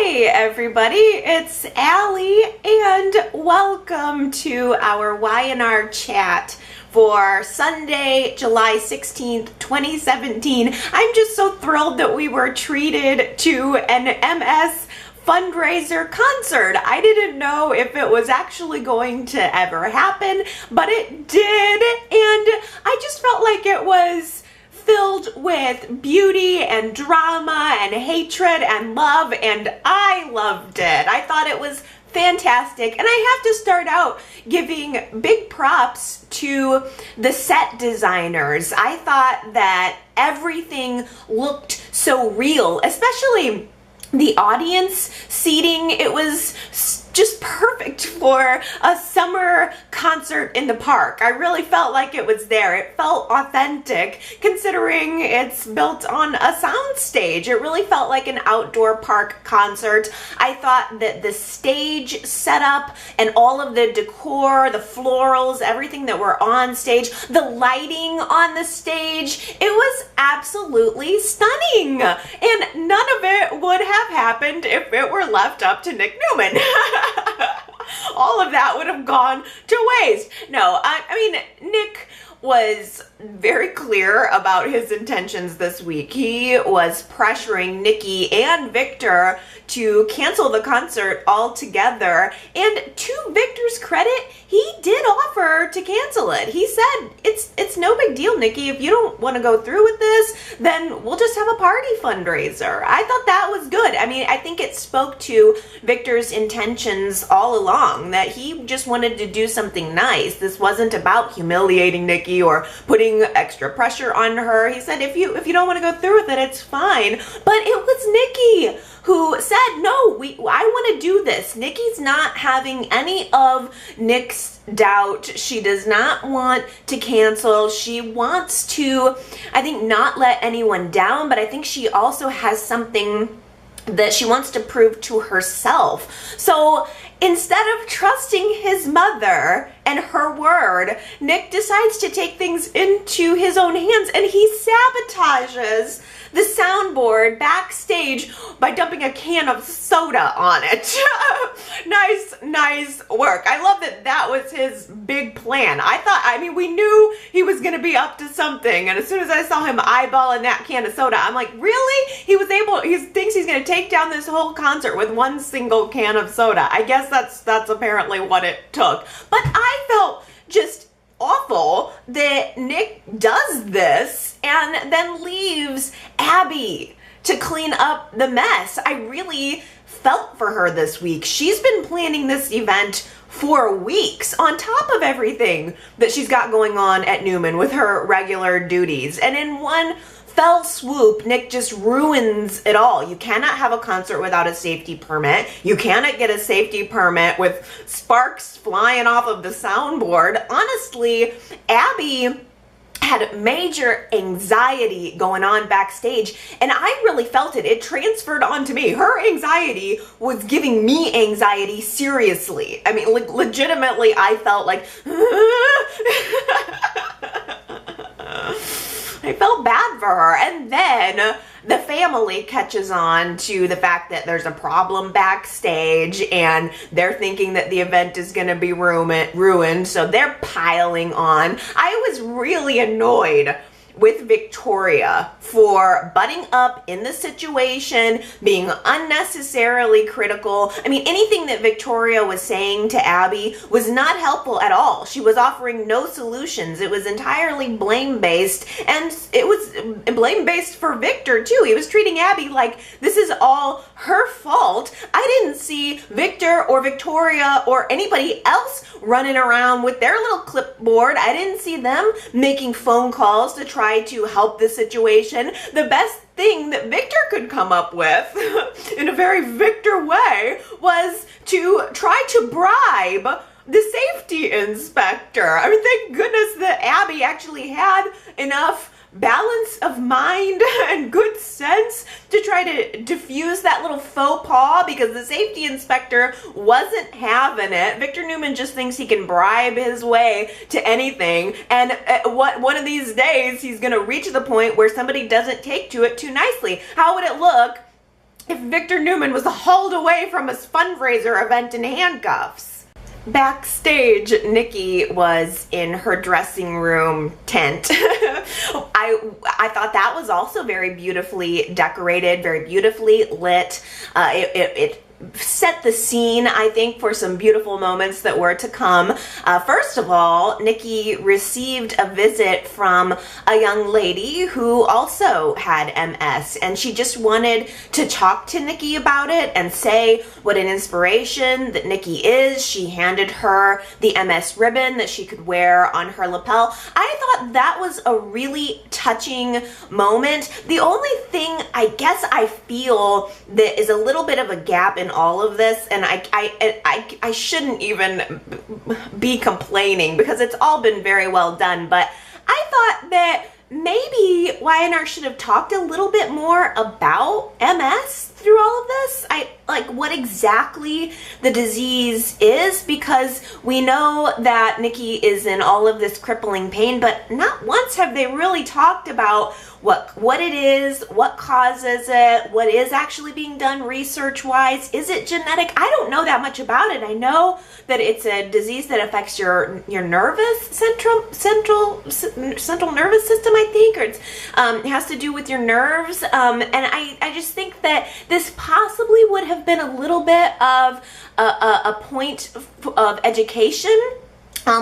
Hey everybody, it's Allie and welcome to our Y&R Chat for Sunday, July 16th, 2017. I'm just so thrilled that we were treated to an MS fundraiser concert. I didn't know if it was actually going to ever happen, but it did, and I just felt like it was filled with beauty and drama and hatred and love, and I loved it. I thought it was fantastic, and I have to start out giving big props to the set designers. I thought that everything looked so real, especially the audience seating. It was just perfect for a summer concert in the park. I really felt like it was there. It felt authentic considering it's built on a sound stage. It really felt like an outdoor park concert. I thought that the stage setup and all of the decor, the florals, everything that were on stage, the lighting on the stage, it was absolutely stunning. And none of it would have happened if it were left up to Nick Newman. All of that would have gone to waste. No, I mean, Nick was very clear about his intentions this week. He was pressuring Nikki and Victor to cancel the concert altogether, and to Victor's credit, he did offer to cancel it. He said, it's no big deal, Nikki. If you don't want to go through with this, then we'll just have a party fundraiser. I thought that was good. I mean, I think it spoke to Victor's intentions all along, that he just wanted to do something nice. This wasn't about humiliating Nikki or putting extra pressure on her. He said, if you don't want to go through with it, it's fine. But it was Nikki who said, no, I want to do this. Nikki's not having any of Nick's doubt. She does not want to cancel. She wants to, I think, not let anyone down, but I think she also has something that she wants to prove to herself. So instead of trusting his mother and her word, Nick decides to take things into his own hands, and he sabotages the soundboard backstage by dumping a can of soda on it. Nice work. I love that that was his big plan. I mean, we knew he was going to be up to something, and as soon as I saw him eyeballing that can of soda, I'm like, really? He thinks he's going to take down this whole concert with one single can of soda. I guess that's apparently what it took. But I felt just awful that Nick does this and then leaves Abby to clean up the mess. I really felt for her this week. She's been planning this event for weeks on top of everything that she's got going on at Newman with her regular duties. And in one fell swoop, Nick just ruins it all. You cannot have a concert without a safety permit. You cannot get a safety permit with sparks flying off of the soundboard. Honestly, Abby had major anxiety going on backstage, and I really felt it. It transferred onto me. Her anxiety was giving me anxiety seriously. I mean, legitimately, I felt like I felt bad for her. And then the family catches on to the fact that there's a problem backstage, and they're thinking that the event is going to be ruined, so they're piling on. I was really annoyed with Victoria for butting up in the situation, being unnecessarily critical. I mean, anything that Victoria was saying to Abby was not helpful at all. She was offering no solutions. It was entirely blame-based, and it was blame-based for Victor too. He was treating Abby like this is all her fault. I didn't see Victor or Victoria or anybody else running around with their little clipboard. I didn't see them making phone calls to try to help the situation. The best thing that Victor could come up with in a very Victor way was to try to bribe the safety inspector. I mean, thank goodness that Abby actually had enough balance of mind and good sense to try to diffuse that little faux pas, because the safety inspector wasn't having it. Victor Newman just thinks he can bribe his way to anything, and one of these days he's gonna reach the point where somebody doesn't take to it too nicely. How would it look if Victor Newman was hauled away from his fundraiser event in handcuffs. Backstage, Nikki was in her dressing room tent. I thought that was also very beautifully decorated, very beautifully lit. It set the scene, I think, for some beautiful moments that were to come. First of all, Nikki received a visit from a young lady who also had MS, and she just wanted to talk to Nikki about it and say what an inspiration that Nikki is. She handed her the MS ribbon that she could wear on her lapel. I thought that was a really touching moment. The only thing I guess I feel that is a little bit of a gap in all of this, and I shouldn't even be complaining because it's all been very well done, but I thought that maybe Y&R should have talked a little bit more about MS through all of this. Like what exactly the disease is, because we know that Nikki is in all of this crippling pain, but not once have they really talked about what it is, what causes it, what is actually being done research-wise. Is it genetic? I don't know that much about it. I know that it's a disease that affects your nervous central nervous system, I think, or it has to do with your nerves. And I just think that this possibly would have been a little bit of a point of education.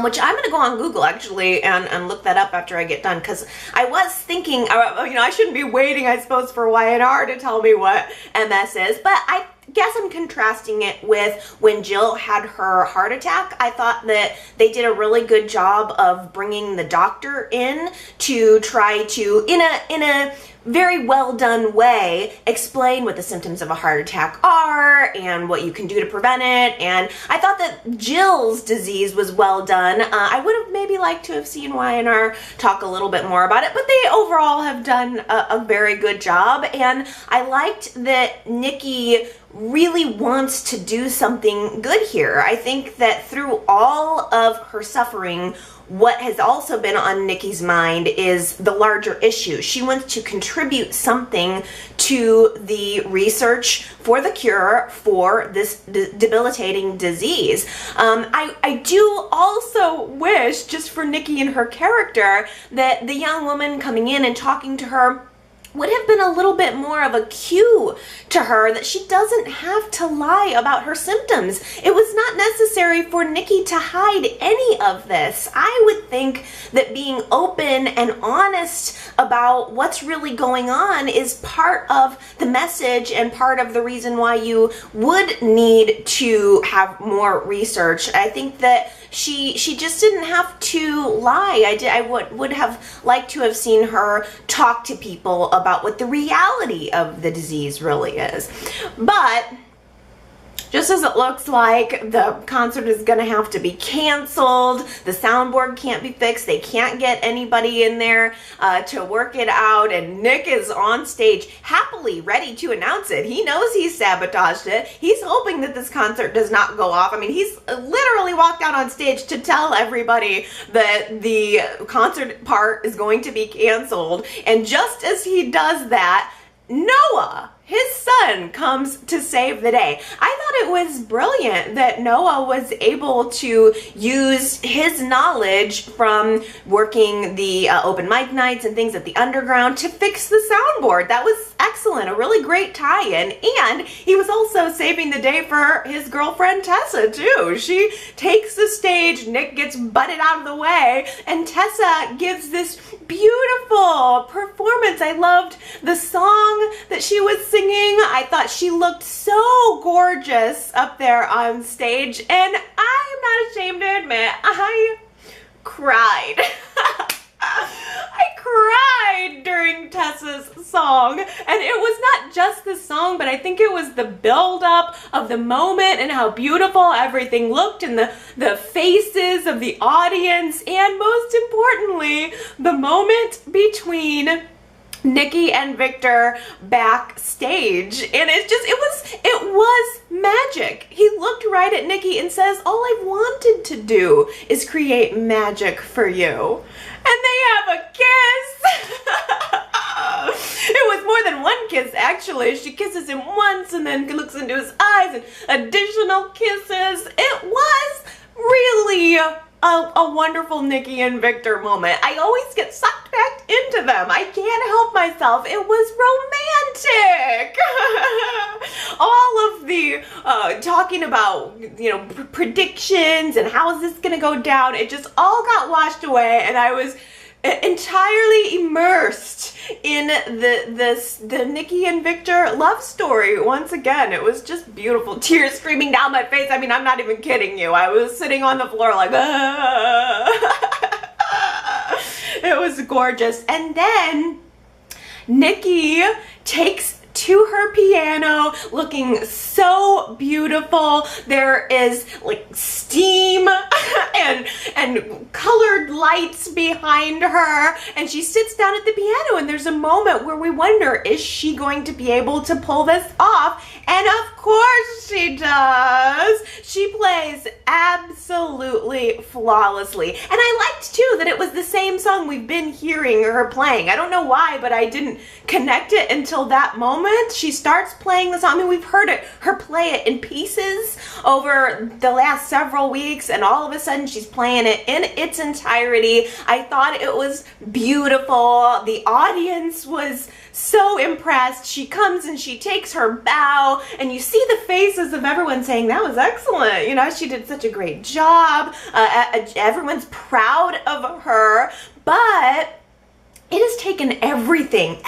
Which I'm going to go on Google actually and look that up after I get done, because I was thinking, I shouldn't be waiting, I suppose, for Y&R to tell me what MS is, but I guess I'm contrasting it with when Jill had her heart attack. I thought that they did a really good job of bringing the doctor in to try to, in a very well done way, explain what the symptoms of a heart attack are and what you can do to prevent it. And I thought that Jill's disease was well done. I would have maybe liked to have seen Y&R talk a little bit more about it, but they overall have done a very good job. And I liked that Nikki really wants to do something good here. I think that through all of her suffering, what has also been on Nikki's mind is the larger issue. She wants to contribute something to the research for the cure for this debilitating disease. I do also wish, just for Nikki and her character, that the young woman coming in and talking to her would have been a little bit more of a cue to her that she doesn't have to lie about her symptoms. It was not necessary for Nikki to hide any of this. I would think that being open and honest about what's really going on is part of the message and part of the reason why you would need to have more research. I think that she just didn't have to lie. I would have liked to have seen her talk to people about what the reality of the disease really is. But just as it looks like the concert is going to have to be canceled, the soundboard can't be fixed, they can't get anybody in there to work it out, and Nick is on stage happily ready to announce it. He knows he's sabotaged it. He's hoping that this concert does not go off. I mean, he's literally walked out on stage to tell everybody that the concert part is going to be canceled, and just as he does that, Noah, his son, comes to save the day. I thought it was brilliant that Noah was able to use his knowledge from working the open mic nights and things at the Underground to fix the soundboard. That was excellent, a really great tie-in, and he was also saving the day for his girlfriend Tessa too. She takes the stage, Nick gets butted out of the way, and Tessa gives this beautiful performance. I loved the song that she was singing. I thought she looked so gorgeous up there on stage, and I am not ashamed to admit I cried. I cried during Tessa's song, and it was not just the song, but I think it was the build-up of the moment and how beautiful everything looked, and the faces of the audience, and most importantly, the moment between Nikki and Victor backstage. And it was magic. He looked right at Nikki and says, "All I've wanted to do is create magic for you." And they have a kiss. It was more than one kiss, actually. She kisses him once and then looks into his eyes and additional kisses. It was really a wonderful Nikki and Victor moment. I always get sucked back into them. I can't help myself. It was romantic. All of the talking about, predictions and how is this going to go down, it just all got washed away, and I was entirely immersed in the Nikki and Victor love story once again. It was just beautiful. Tears streaming down my face. I mean, I'm not even kidding you. I was sitting on the floor like, ah. It was gorgeous. And then Nikki takes to her piano looking so beautiful. There is like steam and colored lights behind her, and she sits down at the piano, and there's a moment where we wonder, is she going to be able to pull this off? And of course she does. She plays absolutely flawlessly. And I liked too that it was the same song we've been hearing her playing. I don't know why, but I didn't connect it until that moment. She starts playing the song. I mean, we've heard her play it in pieces over the last several weeks, and all of a sudden she's playing it in its entirety. I thought it was beautiful. The audience was so impressed. She comes and she takes her bow, and you see the faces of everyone saying, that was excellent. She did such a great job. Everyone's proud of her, but it has taken everything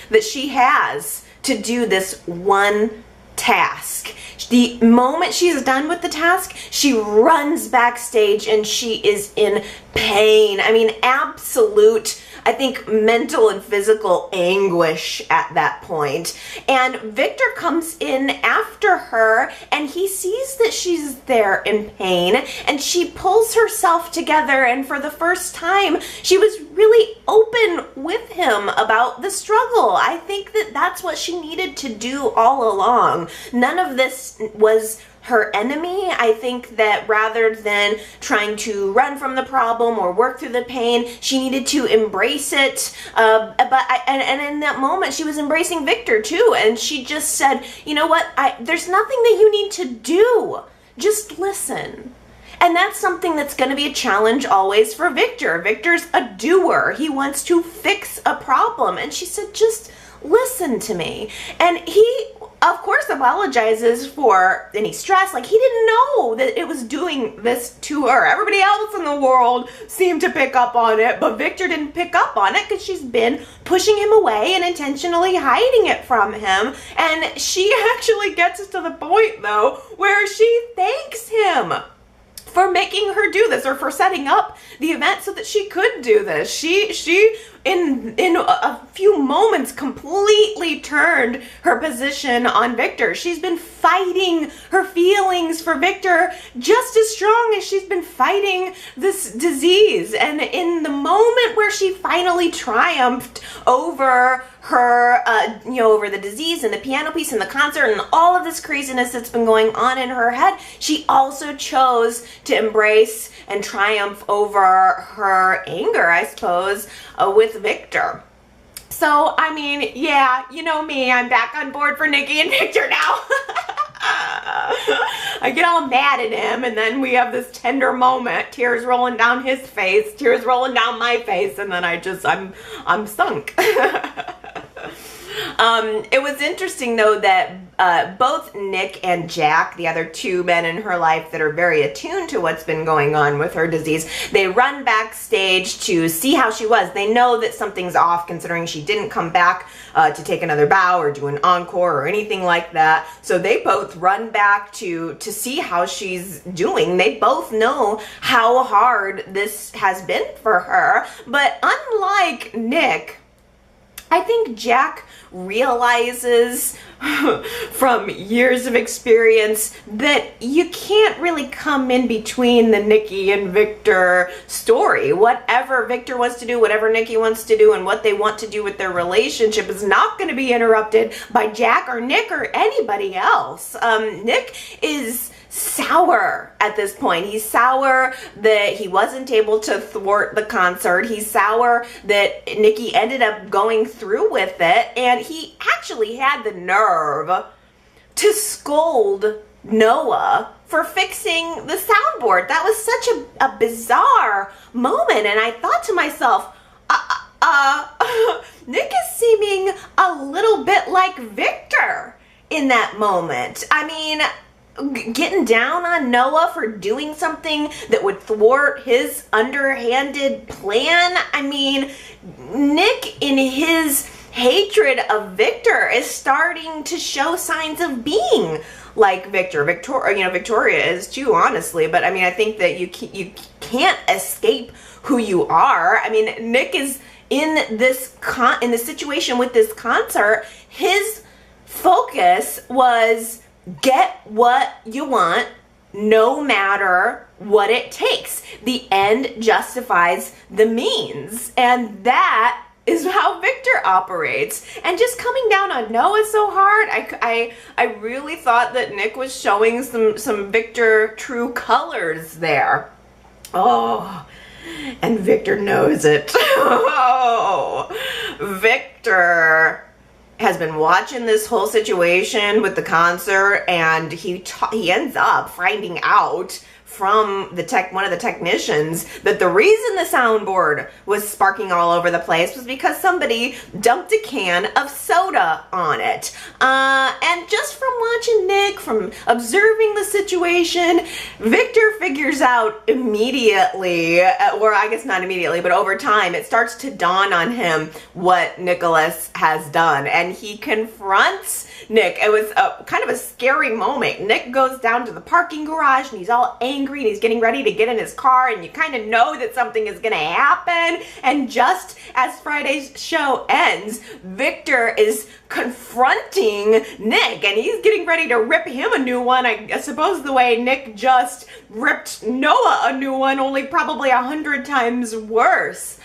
that she has to do this one task. The moment she's done with the task, she runs backstage and she is in pain. I mean, absolute, I think, mental and physical anguish at that point. And Victor comes in after her, and he sees that she's there in pain, and she pulls herself together, and for the first time, she was really open with him about the struggle. I think that that's what she needed to do all along. None of this was her enemy. I think that rather than trying to run from the problem or work through the pain, she needed to embrace it. And in that moment, she was embracing Victor too. And she just said, you know what? There's nothing that you need to do. Just listen. And that's something that's going to be a challenge always for Victor. Victor's a doer. He wants to fix a problem. And she said, just listen to me. And he, of course, apologizes for any stress. Like, he didn't know that it was doing this to her. Everybody else in the world seemed to pick up on it, but Victor didn't pick up on it because she's been pushing him away and intentionally hiding it from him. And she actually gets to the point, though, where she thanks him for making her do this, or for setting up the event so that she could do this. She in a few moments completely turned her position on Victor. She's been fighting her feelings for Victor just as strong as she's been fighting this disease. And in the moment where she finally triumphed over her, over the disease and the piano piece and the concert and all of this craziness that's been going on in her head, she also chose to embrace and triumph over her anger, I suppose, with Victor. So, I mean, yeah, you know me, I'm back on board for Nikki and Victor now. I get all mad at him, and then we have this tender moment, tears rolling down his face, tears rolling down my face, and then I'm sunk. It was interesting, though, that both Nick and Jack, the other two men in her life that are very attuned to what's been going on with her disease, they run backstage to see how she was. They know that something's off, considering she didn't come back to take another bow or do an encore or anything like that. So they both run back to see how she's doing. They both know how hard this has been for her. But unlike Nick, I think Jack realizes from years of experience that you can't really come in between the Nikki and Victor story. Whatever Victor wants to do, whatever Nikki wants to do, and what they want to do with their relationship is not going to be interrupted by Jack or Nick or anybody else. Nick is sour at this point. He's sour that he wasn't able to thwart the concert. He's sour that Nikki ended up going through with it. And he actually had the nerve to scold Noah for fixing the soundboard. That was such a bizarre moment. And I thought to myself, Nick is seeming a little bit like Victor in that moment. I mean, getting down on Noah for doing something that would thwart his underhanded plan. I mean, Nick in his hatred of Victor is starting to show signs of being like Victor. Victoria is too, honestly. But I mean, I think that you can't escape who you are. I mean, Nick is in this situation with this concert. His focus was get what you want, no matter what it takes. The end justifies the means. And that is how Victor operates. And just coming down on Noah so hard, I really thought that Nick was showing some Victor true colors there. Oh, and Victor knows it. Oh, Victor has been watching this whole situation with the concert, and he ends up finding out from one of the technicians that the reason the soundboard was sparking all over the place was because somebody dumped a can of soda on it. And just from watching Nick, from observing the situation, Victor figures out immediately, or I guess not immediately, but over time, it starts to dawn on him what Nicholas has done, and he confronts Nick. It was kind of a scary moment. Nick goes down to the parking garage and he's all angry and he's getting ready to get in his car, and you kind of know that something is going to happen. And just as Friday's show ends, Victor is confronting Nick and he's getting ready to rip him a new one. I suppose the way Nick just ripped Noah a new one, only probably 100 times worse.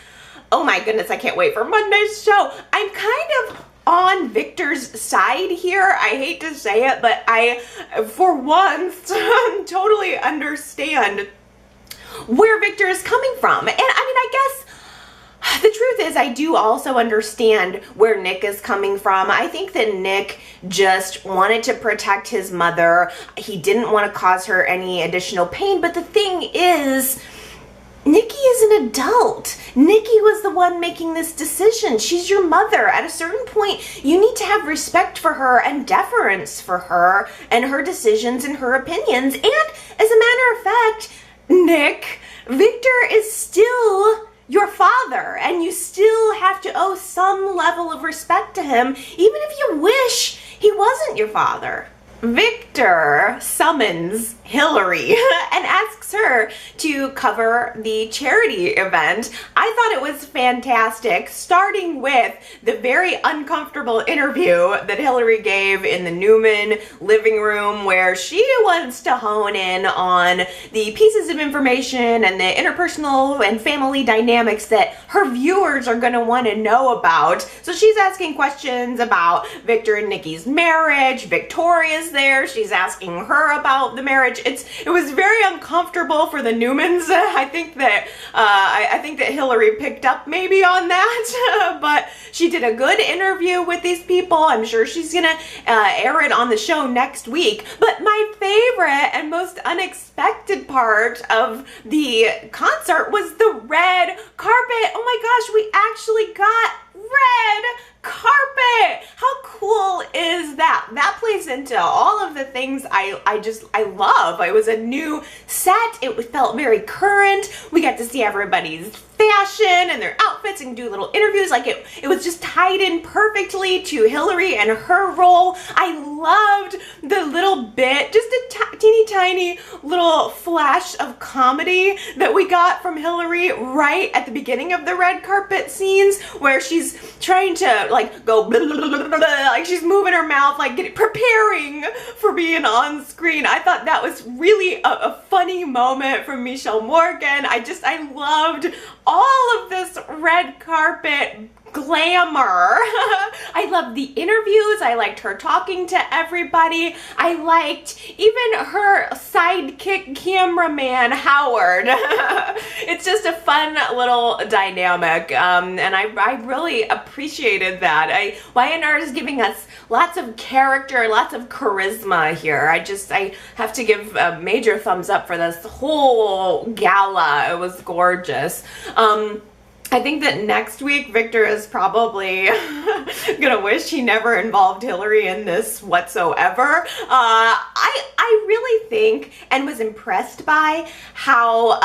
Oh my goodness, I can't wait for Monday's show. I'm kind of on Victor's side here. I hate to say it, but I, for once, totally understand where Victor is coming from. And I mean, I guess the truth is I do also understand where Nick is coming from. I think that Nick just wanted to protect his mother. He didn't want to cause her any additional pain. But the thing is, Nikki is an adult. Nikki was the one making this decision. She's your mother. At a certain point, you need to have respect for her and deference for her and her decisions and her opinions. And as a matter of fact, Nick, Victor is still your father, and you still have to owe some level of respect to him, even if you wish he wasn't your father. Victor summons Hilary and asks her to cover the charity event. I thought it was fantastic, starting with the very uncomfortable interview that Hilary gave in the Newman living room, where she wants to hone in on the pieces of information and the interpersonal and family dynamics that her viewers are going to want to know about. So she's asking questions about Victor and Nikki's marriage. Victoria's there. She's asking her about the marriage. It was very uncomfortable for the Newmans. I think that Hilary picked up maybe on that, but she did a good interview with these people. I'm sure she's gonna air it on the show next week. But my favorite and most unexpected part of the concert was the red carpet. Oh my gosh, we actually got red carpet. How cool is that? That plays into all of the things I love. It was a new set. It felt very current. We got to see everybody's fashion and their outfits and do little interviews. Like it was just tied in perfectly to Hilary and her role. I loved the little bit, just a teeny tiny little flash of comedy that we got from Hilary right at the beginning of the red carpet scenes, where she's trying to like go blah, blah, blah, blah, blah, like she's moving her mouth, like preparing for being on screen. I thought that was really a funny moment from Michelle Morgan. I loved all of this red carpet glamour. I loved the interviews. I liked her talking to everybody. I liked even her sidekick cameraman, Howard. It's just a fun little dynamic, and I really appreciated that. Y&R is giving us lots of character, lots of charisma here. I have to give a major thumbs up for this whole gala. It was gorgeous. I think that next week Victor is probably gonna wish he never involved Hilary in this whatsoever. I really think and was impressed by how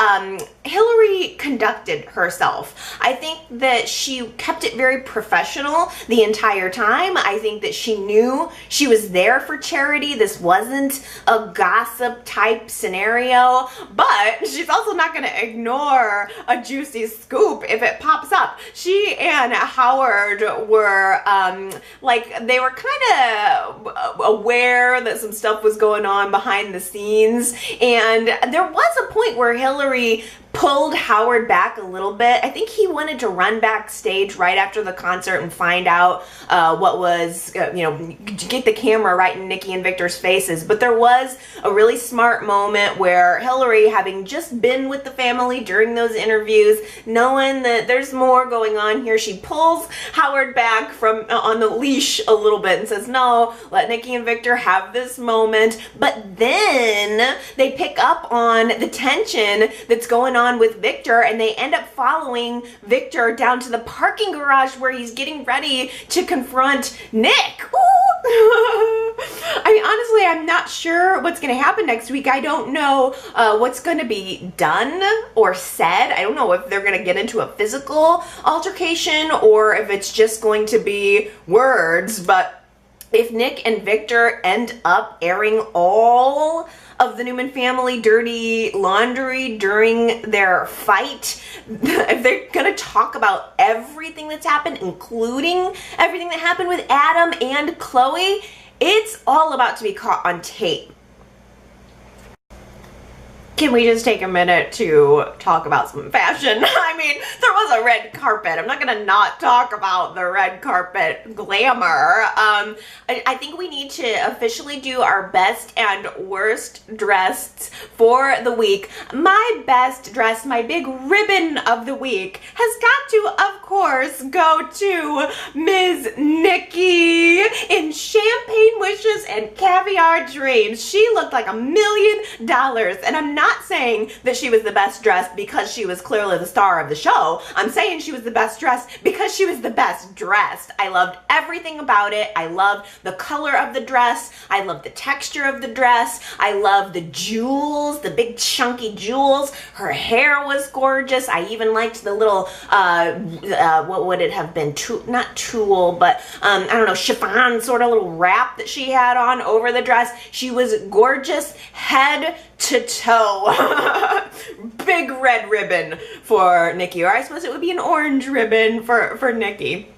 Hilary conducted herself. I think that she kept it very professional the entire time. I think that she knew she was there for charity. This wasn't a gossip type scenario, but she's also not gonna ignore a juicy scoop if it pops up. She and Howard were like, they were kind of aware that some stuff was going on behind the scenes, and there was a point where Hilary pulled Howard back a little bit. I think he wanted to run backstage right after the concert and find out what was, get the camera right in Nikki and Victor's faces. But there was a really smart moment where Hilary, having just been with the family during those interviews, knowing that there's more going on here, she pulls Howard back from on the leash a little bit and says, no, let Nikki and Victor have this moment. But then they pick up on the tension that's going on with Victor, and they end up following Victor down to the parking garage where he's getting ready to confront Nick. I mean, honestly, I'm not sure what's going to happen next week. I don't know what's going to be done or said. I don't know if they're going to get into a physical altercation or if it's just going to be words. But if Nick and Victor end up airing all of the Newman family dirty laundry during their fight, if they're gonna talk about everything that's happened, including everything that happened with Adam and Chloe, it's all about to be caught on tape. Can we just take a minute to talk about some fashion? I mean, there was a red carpet. I'm not gonna not talk about the red carpet glamour. I think we need to officially do our best and worst dressed for the week. My best dress, my big ribbon of the week, has got to, of course, go to Ms. Nikki in champagne wishes and caviar dreams. She looked like $1 million, and I'm not saying that she was the best dressed because she was clearly the star of the show. I'm saying she was the best dressed because she was the best dressed. I loved everything about it. I loved the color of the dress. I loved the texture of the dress. I loved the jewels, the big chunky jewels. Her hair was gorgeous. I even liked the little, what would it have been? Not tulle, but I don't know, chiffon sort of little wrap that she had on over the dress. She was gorgeous head to toe. Big red ribbon for Nikki, or I suppose it would be an orange ribbon for Nikki.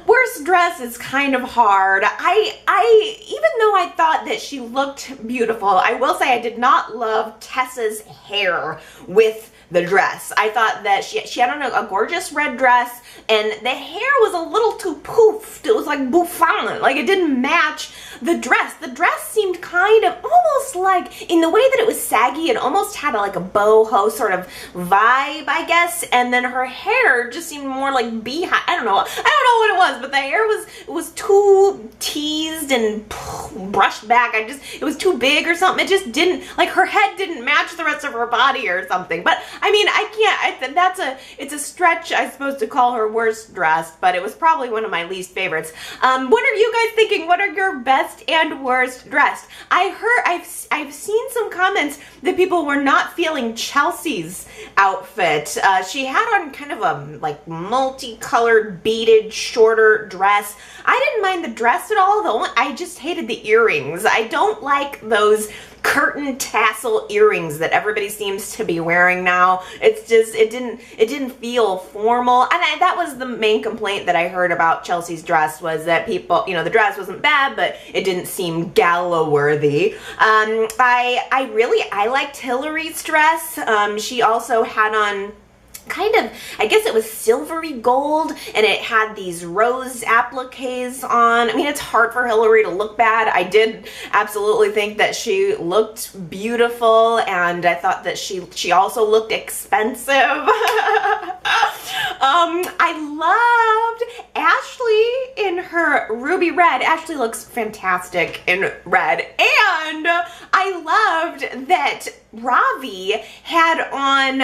Worst dress is kind of hard. Even though I thought that she looked beautiful, I will say I did not love Tessa's hair with the dress. I thought that she had on a gorgeous red dress, and the hair was a little too poofed. It was like bouffant, like it didn't match the dress. The dress seemed kind of almost like, in the way that it was saggy, it almost had like a boho sort of vibe, I guess, and then her hair just seemed more like beehive. I don't know what it was, but the hair was too teased and brushed back. It was too big or something. It just didn't, like, her head didn't match the rest of her body or something. But I mean, it's a stretch, I suppose, to call her worst dressed, but it was probably one of my least favorites. What are you guys thinking? What are your best and worst dressed? I've seen some comments that people were not feeling Chelsea's outfit. She had on kind of a like multicolored beaded shorter dress. I didn't mind the dress at all, though. I just hated the earrings. I don't like those curtain tassel earrings that everybody seems to be wearing now. It's just, it didn't feel formal. And that was the main complaint that I heard about Chelsea's dress, was that people, the dress wasn't bad, but it didn't seem gala worthy. I liked Hilary's dress. She also had on kind of, I guess it was silvery gold, and it had these rose appliques on. I mean, it's hard for Hilary to look bad. I did absolutely think that she looked beautiful, and I thought that she also looked expensive. I loved Ashley in her ruby red. Ashley looks fantastic in red, and I loved that Ravi had on,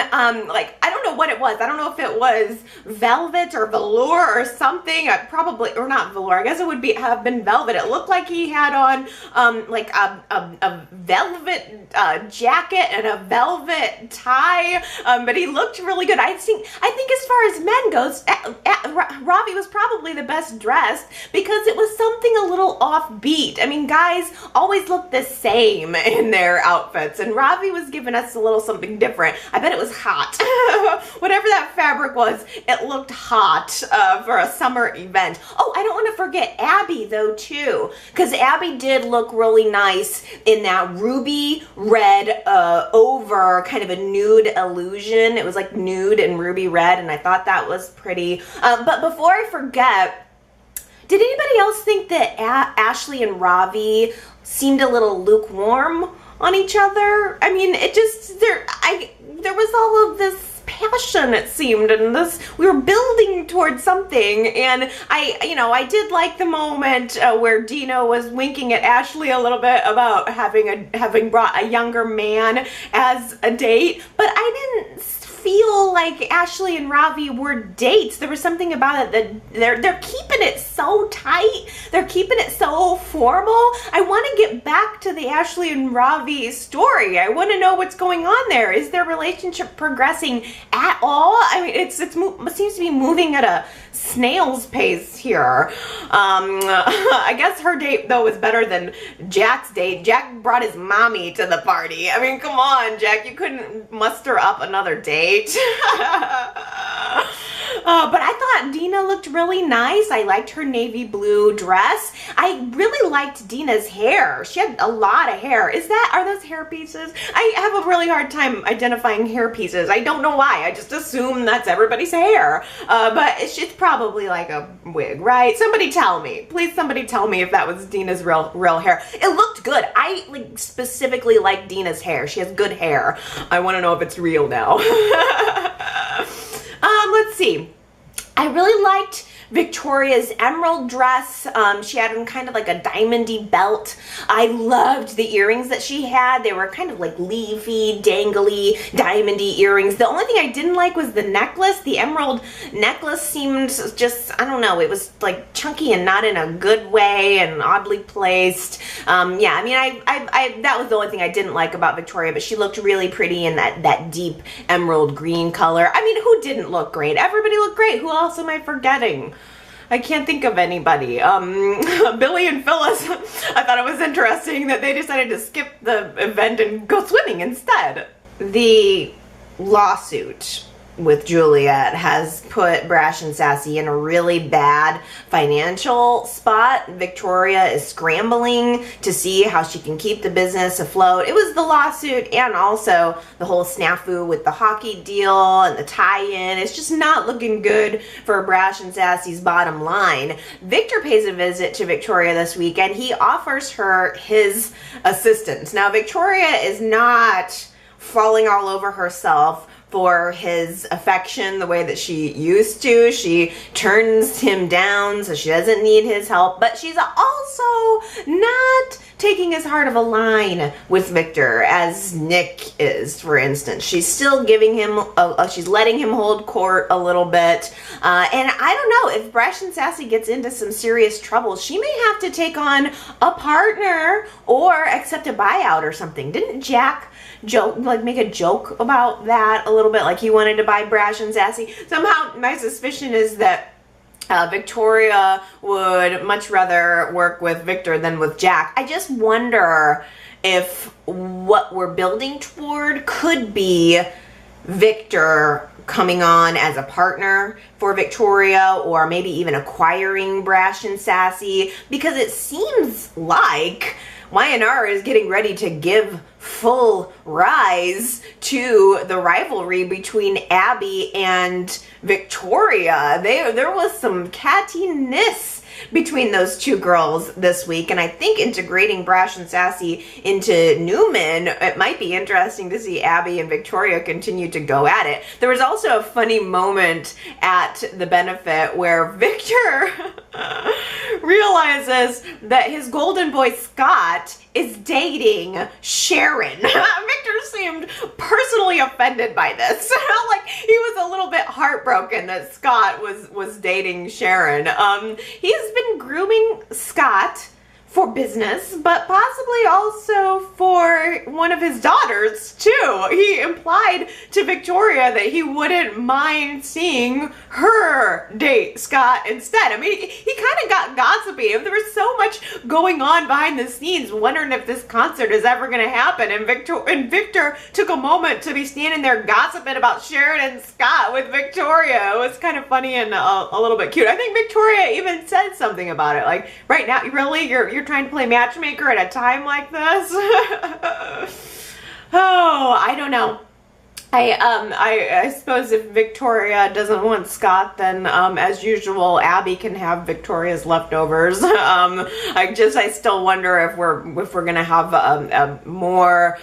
like, I don't know what it was. I don't know if it was velvet or velour or something. Probably, or not velour. I guess it would have been velvet. It looked like he had on, like a velvet jacket and a velvet tie, but he looked really good. I think as far as men goes, Ravi was probably the best dressed because it was something a little offbeat. I mean, guys always look the same in their outfits, and Ravi was giving us a little something different. I bet it was hot. Whatever that fabric was, it looked hot for a summer event. Oh, I don't want to forget Abby though too, because Abby did look really nice in that ruby red over kind of a nude illusion. It was like nude and ruby red, and I thought that was pretty. But before I forget, did anybody else think that Ashley and Ravi seemed a little lukewarm on each other? I mean, it just, there was all of this passion, it seemed, and we were building towards something, and I did like the moment where Dino was winking at Ashley a little bit about having brought a younger man as a date, but I didn't feel like Ashley and Ravi were dates. There was something about it that they're keeping it so tight. They're keeping it so formal. I want to get back to the Ashley and Ravi story. I want to know what's going on there. Is their relationship progressing at all? I mean, it seems to be moving at a snail's pace here. I guess her date though was better than Jack's date. Jack brought his mommy to the party. I mean, come on, Jack, you couldn't muster up another date. But I thought Dina looked really nice. I liked her navy blue dress. I really liked Dina's hair. She had a lot of hair. Are those hair pieces? I have a really hard time identifying hair pieces. I don't know why. I just assume that's everybody's hair. But it's probably like a wig, right? Somebody tell me. Please, somebody tell me if that was Dina's real hair. It looked good. I specifically like Dina's hair. She has good hair. I want to know if it's real now. Let's see. I really liked Victoria's emerald dress. She had on kind of like a diamondy belt. I loved the earrings that she had. They were kind of like leafy, dangly, diamondy earrings. The only thing I didn't like was the necklace. The emerald necklace seemed just, I don't know, it was like chunky and not in a good way and oddly placed. Yeah, I mean, that was the only thing I didn't like about Victoria, but she looked really pretty in that deep emerald green color. I mean, who didn't look great? Everybody looked great. Who else am I forgetting? I can't think of anybody. Billy and Phyllis, I thought it was interesting that they decided to skip the event and go swimming instead. The lawsuit with Juliet has put Brash and Sassy in a really bad financial spot. Victoria is scrambling to see how she can keep the business afloat. It was the lawsuit and also the whole snafu with the hockey deal and the tie-in. It's just not looking good for Brash and Sassy's bottom line. Victor pays a visit to Victoria this week and he offers her his assistance. Now, Victoria is not falling all over herself for his affection the way that she used to. She turns him down, so she doesn't need his help, but she's also not taking as hard of a line with Victor as Nick is, for instance. She's still giving him, she's letting him hold court a little bit. And I don't know, if Brash and Sassy gets into some serious trouble, she may have to take on a partner or accept a buyout or something. Didn't Jack make a joke about that a little bit, like he wanted to buy Brash and Sassy? Somehow my suspicion is that Victoria would much rather work with Victor than with Jack. I just wonder if what we're building toward could be Victor coming on as a partner for Victoria, or maybe even acquiring Brash and Sassy, because it seems like Y&R is getting ready to give full rise to the rivalry between Abby and Victoria. There was some cattiness between those two girls this week, and I think integrating Brash and Sassy into Newman, it might be interesting to see Abby and Victoria continue to go at it. There was also a funny moment at the benefit where Victor realizes that his golden boy Scott is dating Sharon. Victor seemed personally offended by this. Like, he was a little bit heartbroken that Scott was dating Sharon. He's been grooming Scott for business, but possibly also for one of his daughters too. He implied to Victoria that he wouldn't mind seeing her date Scott instead. I mean, he kind of got gossipy. There was so much going on behind the scenes, wondering if this concert is ever going to happen. And Victor took a moment to be standing there gossiping about Sharon and Scott with Victoria. It was kind of funny and a little bit cute. I think Victoria even said something about it, like, right now, really, you're trying to play matchmaker at a time like this? Oh, I don't know. I suppose if Victoria doesn't want Scott, then as usual, Abby can have Victoria's leftovers. I still wonder if we're gonna have more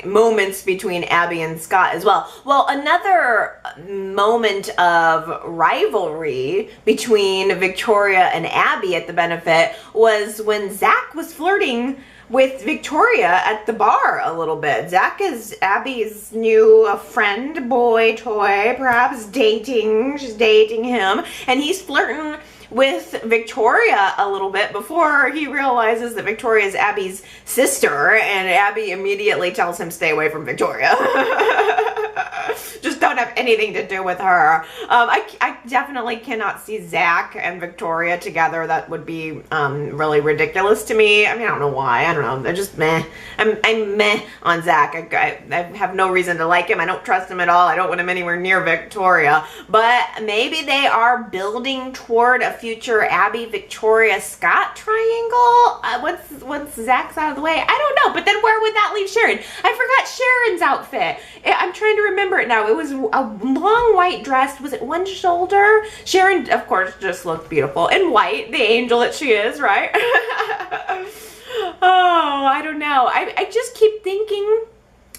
moments between Abby and Scott as well. Well, another moment of rivalry between Victoria and Abby at the benefit was when Zach was flirting with Victoria at the bar a little bit. Zach is Abby's new friend, boy toy, perhaps dating. She's dating him, and he's flirting with Victoria a little bit before he realizes that Victoria is Abby's sister, and Abby immediately tells him stay away from Victoria. Just don't have anything to do with her. I definitely cannot see Zach and Victoria together. That would be really ridiculous to me. I mean, I don't know why. I don't know. They're just meh. I'm meh on Zach. I have no reason to like him. I don't trust him at all. I don't want him anywhere near Victoria. But maybe they are building toward a future Abby, Victoria, Scott triangle. Once Zach's out of the way, I don't know. But then where would that leave Sharon? I forgot Sharon's outfit. I'm trying to remember it now. It was a long white dress. Was it one shoulder? Sharon, of course, just looked beautiful in white, the angel that she is, right? Oh, I don't know. I just keep thinking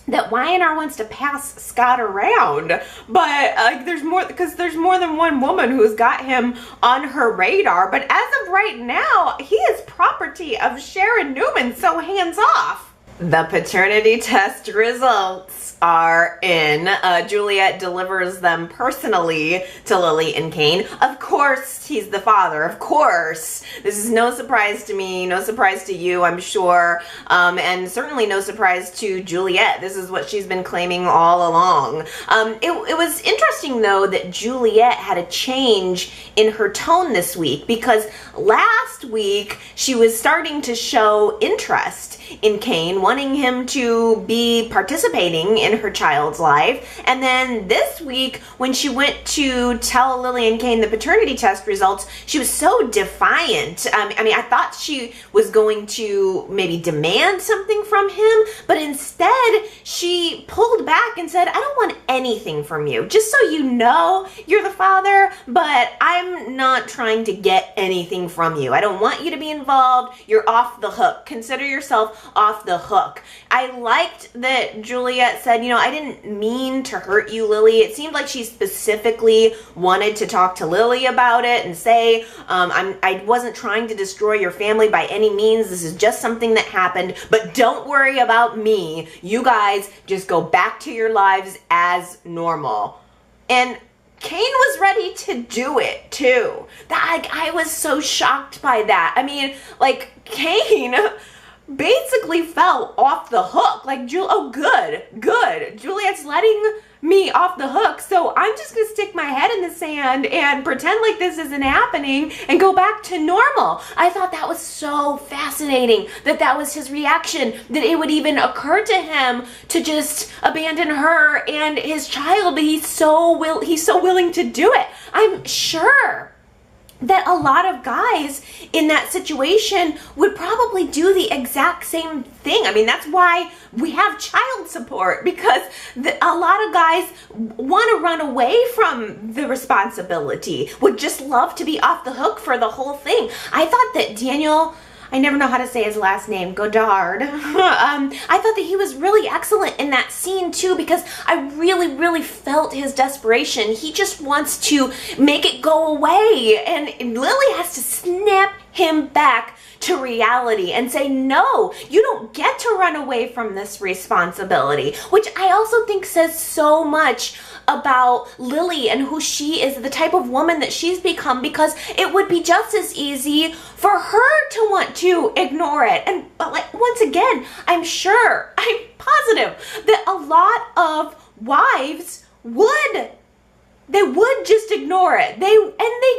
that Y&R wants to pass Scott around, but there's more, because there's more than one woman who's got him on her radar. But as of right now, he is property of Sharon Newman, so hands off. The paternity test results are in. Juliet delivers them personally to Lily and Kane. Of course, he's the father. Of course. This is no surprise to me, no surprise to you, I'm sure, and certainly no surprise to Juliet. This is what she's been claiming all along. It was interesting, though, that Juliet had a change in her tone this week, because last week she was starting to show interest in Kane, wanting him to be participating in her child's life. And then this week, when she went to tell Lily and Kane the paternity test results, she was so defiant. I mean, I thought she was going to maybe demand something from him, but instead she pulled back and said, I don't want anything from you. Just so you know, you're the father, but I'm not trying to get anything from you. I don't want you to be involved. You're off the hook. Consider yourself off the hook. I liked that Juliet said, you know, I didn't mean to hurt you, Lily. It seemed like she specifically wanted to talk to Lily about it and say, I wasn't trying to destroy your family by any means. This is just something that happened, but don't worry about me. You guys just go back to your lives as normal. And Kane was ready to do it too. I was so shocked by that. I mean, like, Kane basically fell off the hook. Like, oh, good. Juliet's letting me off the hook, so I'm just gonna stick my head in the sand and pretend like this isn't happening and go back to normal. I thought that was so fascinating, that was his reaction, that it would even occur to him to just abandon her and his child, but he's so willing to do it. I'm sure that a lot of guys in that situation would probably do the exact same thing. I mean, that's why we have child support, because a lot of guys want to run away from the responsibility, would just love to be off the hook for the whole thing. I thought that Daniel, I never know how to say his last name, Godard. I thought that he was really excellent in that scene too, because I really, really felt his desperation. He just wants to make it go away, and Lily has to snap him back to reality and say, no, you don't get to run away from this responsibility, which I also think says so much about Lily and who she is, the type of woman that she's become, because it would be just as easy for her to want to ignore it. And like, once again, I'm positive that a lot of wives would just ignore it. They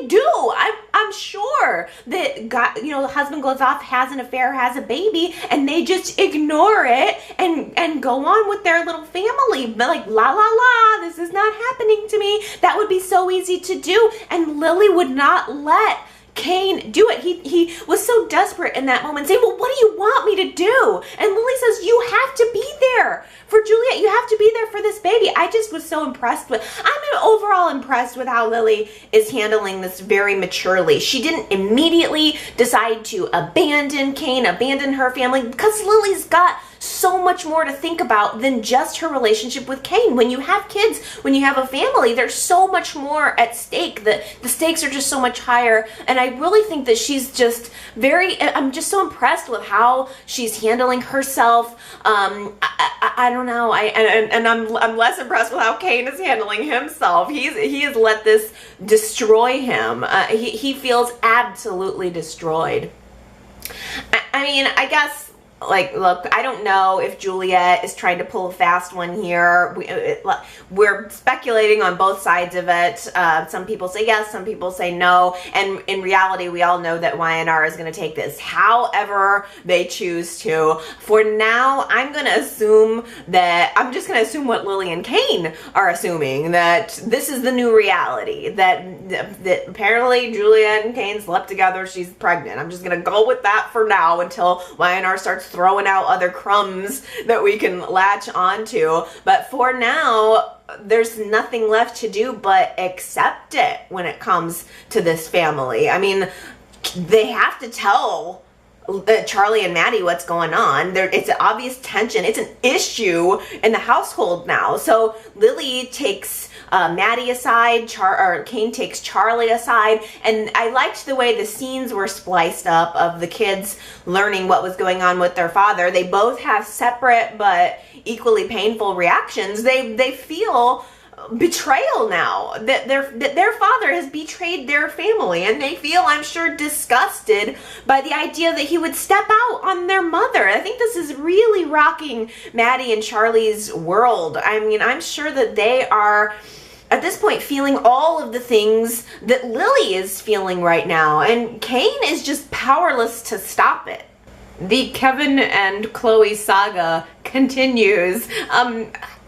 do. I'm sure that God, the husband goes off, has an affair, has a baby, and they just ignore it and go on with their little family. But like, la la la, this is not happening to me. That would be so easy to do. And Lily would not let Cain do it. He was so desperate in that moment, saying, well, what do you want me to do? And Lily says, you have to be there for Juliet. You have to be there for this baby. I just was so impressed I'm overall impressed with how Lily is handling this very maturely. She didn't immediately decide to abandon Cain, abandon her family, because Lily's got so much more to think about than just her relationship with Cain. When you have kids, when you have a family, there's so much more at stake. The stakes are just so much higher. And I really think that she's just I'm just so impressed with how she's handling herself. I don't know. I'm less impressed with how Cain is handling himself. He has let this destroy him. He feels absolutely destroyed. I mean, I guess, like, look, I don't know if Juliet is trying to pull a fast one here. We're speculating on both sides of it. Some people say yes, some people say no. And in reality, we all know that Y&R is going to take this however they choose to. For now, I'm just going to assume what Lily and Cain are assuming, that this is the new reality, that apparently Juliet and Cain slept together, she's pregnant. I'm just going to go with that for now until Y&R starts throwing out other crumbs that we can latch onto. But for now, there's nothing left to do but accept it when it comes to this family. I mean, they have to tell Charlie and Maddie what's going on. It's an obvious tension. It's an issue in the household now. So Lily takes Maddie aside, Cain takes Charlie aside, and I liked the way the scenes were spliced up of the kids learning what was going on with their father. They both have separate but equally painful reactions. They feel betrayal now, that their father has betrayed their family, and they feel, I'm sure, disgusted by the idea that he would step out on their mother. I think this is really rocking Maddie and Charlie's world. I mean, I'm sure that they are at this point feeling all of the things that Lily is feeling right now, and Cain is just powerless to stop it. The Kevin and Chloe saga continues.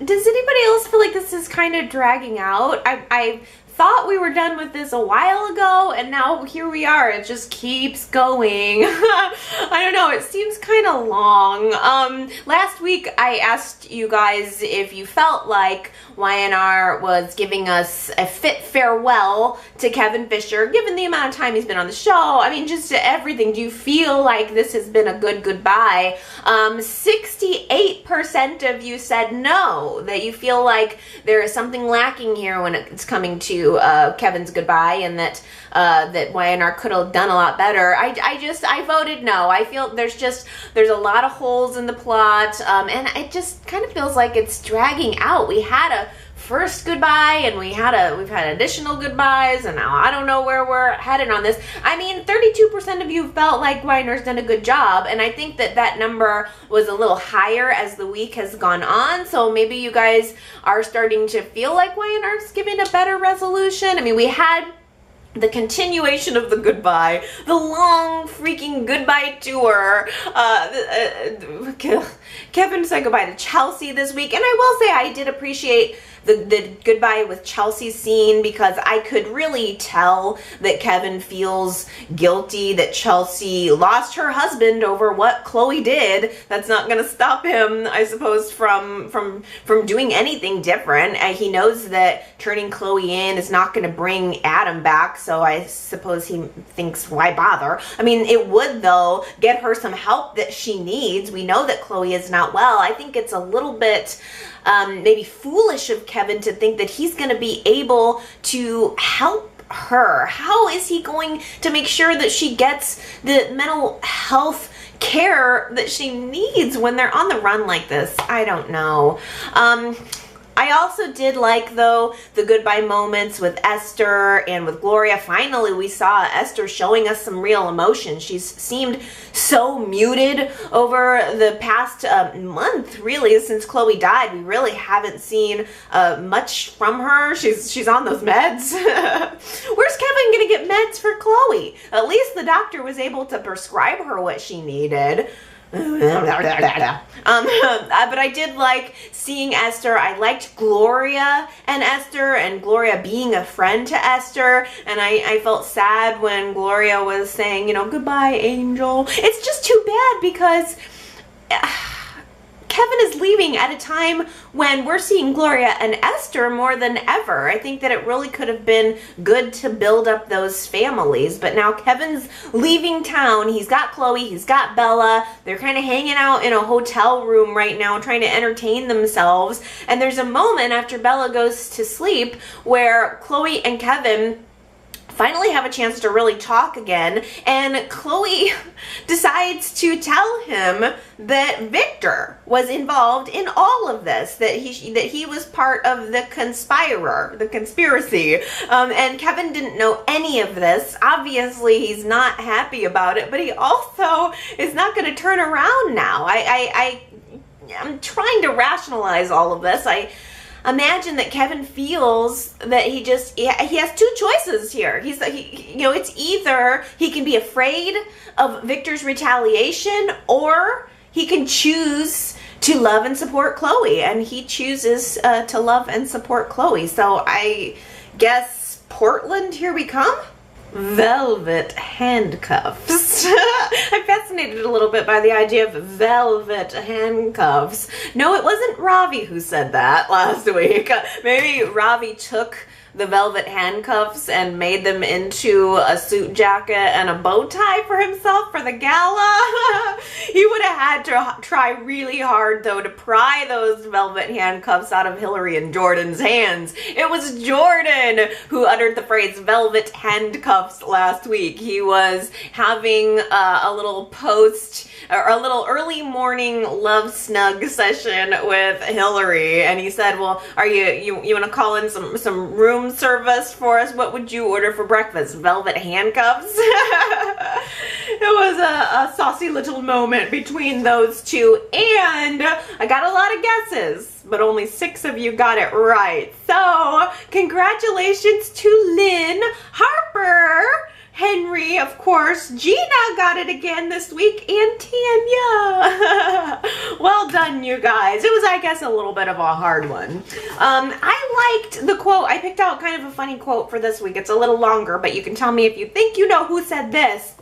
Does anybody else feel like this is kind of dragging out? I thought we were done with this a while ago, and now here we are. It just keeps going. I don't know, it seems kind of long. Last week I asked you guys if you felt like Y&R was giving us a fit farewell to Kevin Fisher, given the amount of time he's been on the show. I mean, just everything. Do you feel like this has been a good goodbye? 68% of you said no, that you feel like there is something lacking here when it's coming to Kevin's goodbye, and that Y&R could have done a lot better. I voted no. I feel there's a lot of holes in the plot, and it just kind of feels like it's dragging out. We had a first goodbye, and we've had additional goodbyes, and now I don't know where we're headed on this. I mean, 32% of you felt like Y&R's done a good job, and I think that number was a little higher as the week has gone on, so maybe you guys are starting to feel like Y&R's giving a better resolution. I mean, we had the continuation of the goodbye, the long freaking goodbye tour. Kevin said goodbye to Chelsea this week, and I will say I did appreciate the goodbye with Chelsea scene, because I could really tell that Kevin feels guilty that Chelsea lost her husband over what Chloe did. That's not going to stop him, I suppose, from doing anything different. He knows that turning Chloe in is not going to bring Adam back, so I suppose he thinks, why bother? I mean, it would, though, get her some help that she needs. We know that Chloe is not well. I think it's a little bit maybe foolish of Kevin to think that he's going to be able to help her. How is he going to make sure that she gets the mental health care that she needs when they're on the run like this? I don't know. I also did like, though, the goodbye moments with Esther and with Gloria. Finally, we saw Esther showing us some real emotion. She's seemed so muted over the past month, really, since Chloe died. We really haven't seen much from her. She's on those meds. Where's Kevin gonna get meds for Chloe? At least the doctor was able to prescribe her what she needed. But I did like seeing Esther. I liked Gloria and Esther, and Gloria being a friend to Esther, and I felt sad when Gloria was saying, you know, goodbye, Angel. It's just too bad because Kevin is leaving at a time when we're seeing Gloria and Esther more than ever. I think that it really could have been good to build up those families, but now Kevin's leaving town. He's got Chloe, he's got Bella. They're kind of hanging out in a hotel room right now trying to entertain themselves, and there's a moment after Bella goes to sleep where Chloe and Kevin finally have a chance to really talk again, and Chloe decides to tell him that Victor was involved in all of this, that he was part of the conspiracy, and Kevin didn't know any of this. Obviously, he's not happy about it, but he also is not going to turn around now. I'm trying to rationalize all of this. I imagine that Kevin feels that he has two choices here. It's either he can be afraid of Victor's retaliation, or he can choose to love and support Chloe, and he chooses to love and support Chloe. So I guess Portland, here we come. Velvet handcuffs. I'm fascinated a little bit by the idea of velvet handcuffs. No, it wasn't Ravi who said that last week. Maybe Ravi took the velvet handcuffs and made them into a suit jacket and a bow tie for himself for the gala. He would have had to try really hard, though, to pry those velvet handcuffs out of Hilary and Jordan's hands. It was Jordan who uttered the phrase velvet handcuffs last week. He was having a little early morning love snug session with Hilary, and he said, well, are you want to call in some room service for us? What would you order for breakfast? Velvet handcuffs? It was a saucy little moment between those two, and I got a lot of guesses, but only 6 of you got it right. So congratulations to Lynn, Harper, Henry, of course, Gina got it again this week, and Tanya. Well done, you guys. It was, I guess, a little bit of a hard one. I liked the quote. I picked out kind of a funny quote for this week. It's a little longer, but you can tell me if you think you know who said this.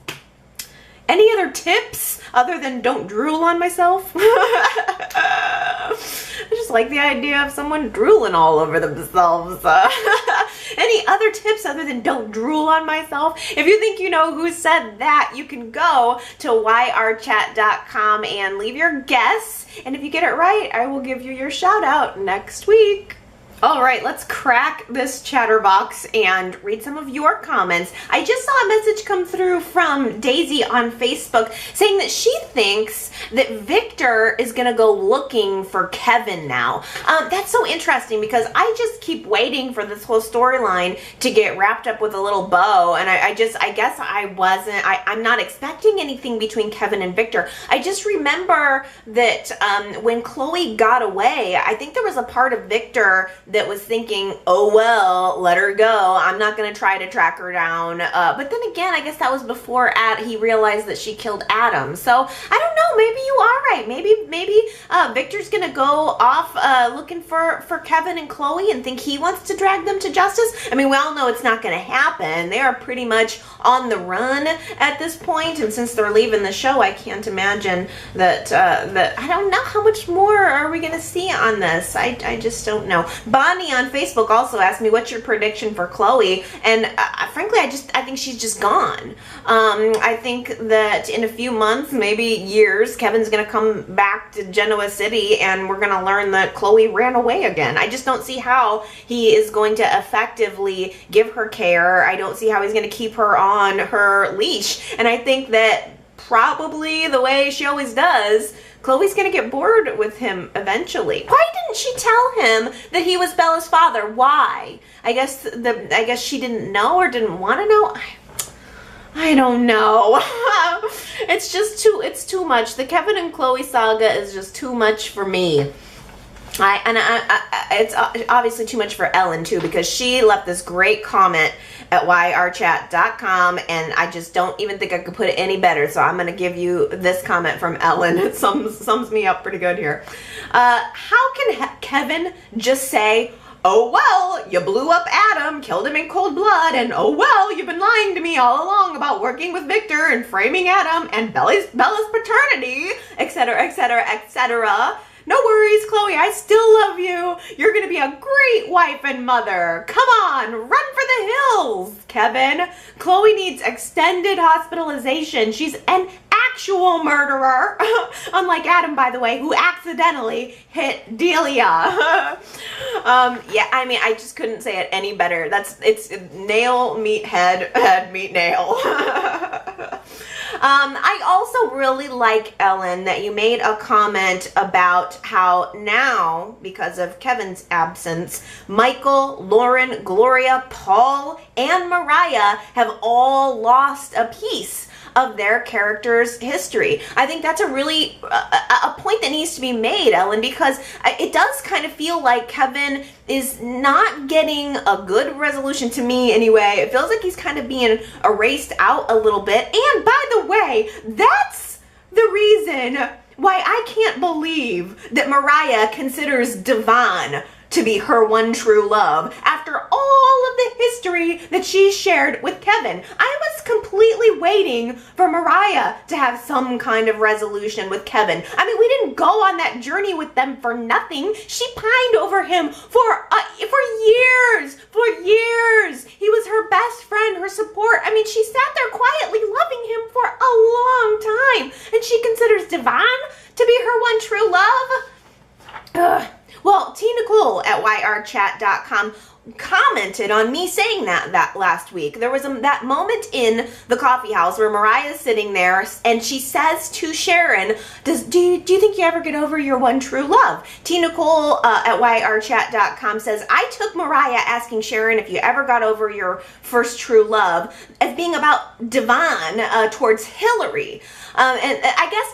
Any other tips other than don't drool on myself? I just like the idea of someone drooling all over themselves. Any other tips other than don't drool on myself? If you think you know who said that, you can go to yrchat.com and leave your guess. And if you get it right, I will give you your shout out next week. All right, let's crack this Chatterbox and read some of your comments. I just saw a message come through from Daisy on Facebook saying that she thinks that Victor is gonna go looking for Kevin now. That's so interesting because I just keep waiting for this whole storyline to get wrapped up with a little bow, and I guess I'm not expecting anything between Kevin and Victor. I just remember that when Chloe got away, I think there was a part of Victor that was thinking, oh well, let her go, I'm not gonna try to track her down, but then again, I guess that was before he realized that she killed Adam. So I don't know, maybe you are right, right. Maybe Victor's gonna go off looking for Kevin and Chloe and think he wants to drag them to justice. I mean, we all know it's not gonna happen. They are pretty much on the run at this point, and since they're leaving the show, I can't imagine that I don't know how much more are we gonna see on this. I just don't know. Bonnie on Facebook also asked me, what's your prediction for Chloe? And frankly, I think she's just gone. I think that in a few months, maybe years, Kevin's gonna come back to Genoa City and we're gonna learn that Chloe ran away again. I just don't see how he is going to effectively give her care. I don't see how he's gonna keep her on her leash. And I think that probably the way she always does, Chloe's gonna get bored with him eventually. Why didn't she tell him that he was Bella's father? Why? I guess she didn't know or didn't want to know. I don't know. It's too much. The Kevin and Chloe saga is just too much for me. It's obviously too much for Ellen too, because she left this great comment at yrchat.com, and I just don't even think I could put it any better. So I'm going to give you this comment from Ellen. It sums me up pretty good here. How can Kevin just say, oh, well, you blew up Adam, killed him in cold blood, and oh, well, you've been lying to me all along about working with Victor and framing Adam and Bella's paternity, etc., etc., etc. No worries, Chloe, I still love you. You're going to be a great wife and mother. Come on, run for the hills, Kevin. Chloe needs extended hospitalization. She's an actual murderer. Unlike Adam, by the way, who accidentally hit Delia. Yeah, I mean, I just couldn't say it any better. It's nail, meet head, head, meet nail. I also really like, Ellen, that you made a comment about how now, because of Kevin's absence, Michael, Lauren, Gloria, Paul, and Mariah have all lost a piece of their character's history. I think that's a really a point that needs to be made, Ellen, because it does kind of feel like Kevin is not getting a good resolution, to me anyway. It feels like he's kind of being erased out a little bit. And by the way, that's the reason why I can't believe that Mariah considers Devon to be her one true love after all of the history that she shared with Kevin. I was completely waiting for Mariah to have some kind of resolution with Kevin. I mean, we didn't go on that journey with them for nothing. She pined over him for years, He was her best friend, her support. I mean, she sat there quietly loving him for a long time, and she considers Devon to be her one true love? Ugh. Well, T. Nicole at yrchat.com commented on me saying that last week. There was that moment in the coffee house where Mariah's sitting there and she says to Sharon, do you think you ever get over your one true love? T. Nicole at yrchat.com says, I took Mariah asking Sharon if you ever got over your first true love as being about Devon towards Hilary. And I guess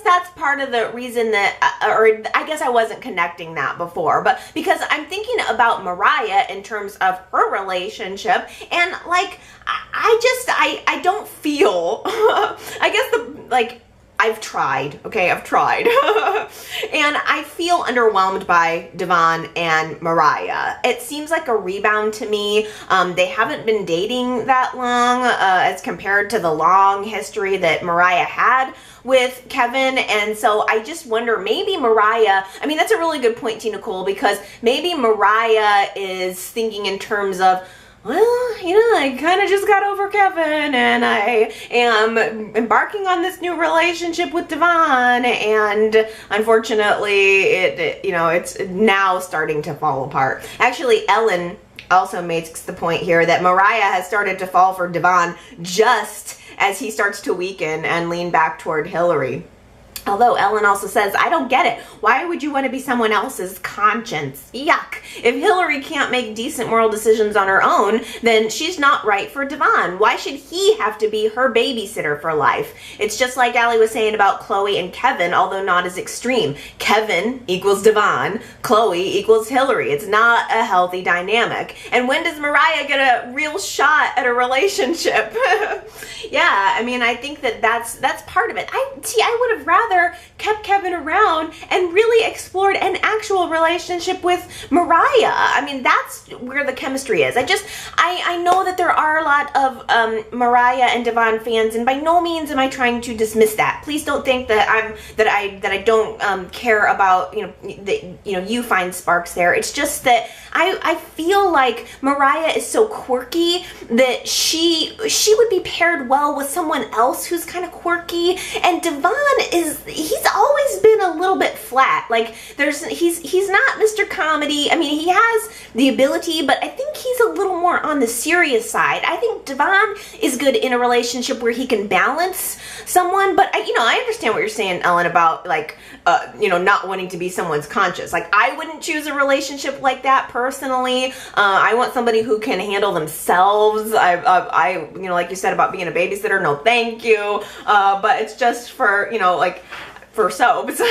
that's part of the reason that, or I guess I wasn't connecting that before, but because I'm thinking about Mariah in terms of her relationship, and like, I don't feel, I guess I've tried, okay, I've tried. And I feel underwhelmed by Devon and Mariah. It seems like a rebound to me. They haven't been dating that long as compared to the long history that Mariah had with Kevin. And so I just wonder, maybe Mariah, I mean, that's a really good point, T. Nicole, because maybe Mariah is thinking in terms of, well, you know, I kind of just got over Kevin and I am embarking on this new relationship with Devon, and unfortunately it's now starting to fall apart. Actually, Ellen also makes the point here that Mariah has started to fall for Devon just as he starts to weaken and lean back toward Hilary. Although Ellen also says, I don't get it. Why would you want to be someone else's conscience? Yuck. If Hilary can't make decent moral decisions on her own, then she's not right for Devon. Why should he have to be her babysitter for life? It's just like Allie was saying about Chloe and Kevin, although not as extreme. Kevin equals Devon. Chloe equals Hilary. It's not a healthy dynamic. And when does Mariah get a real shot at a relationship? Yeah, I mean, I think that's part of it. I would have rather kept around and really explored an actual relationship with Mariah. I mean, that's where the chemistry is. I know that there are a lot of Mariah and Devon fans, and by no means am I trying to dismiss that. Please don't think that I don't care about, you find sparks there. It's just that I feel like Mariah is so quirky that she would be paired well with someone else who's kind of quirky, and Devon he's always been a little bit flat. Like he's not Mr. Comedy. I mean, he has the ability, but I think he's a little more on the serious side. I think Devon is good in a relationship where he can balance someone, but I understand what you're saying, Ellen, about like not wanting to be someone's conscience. Like, I wouldn't choose a relationship like that personally. I want somebody who can handle themselves. I like you said about being a babysitter, no thank you. But it's just for, for soaps.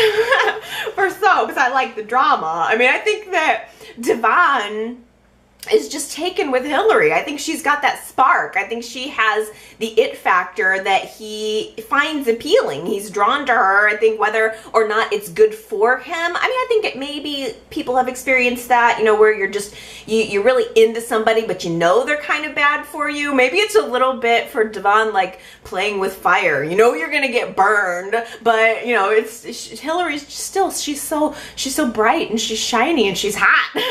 For soaps, I like the drama. I mean, I think that Devon is just taken with Hilary. I think she's got that spark. I think she has the it factor that he finds appealing. He's drawn to her. I think whether or not it's good for him. I mean, I think maybe people have experienced that, where you're really into somebody, but they're kind of bad for you. Maybe it's a little bit for Devon, like playing with fire. You're gonna get burned, but Hilary's still, she's so bright and she's shiny and she's hot.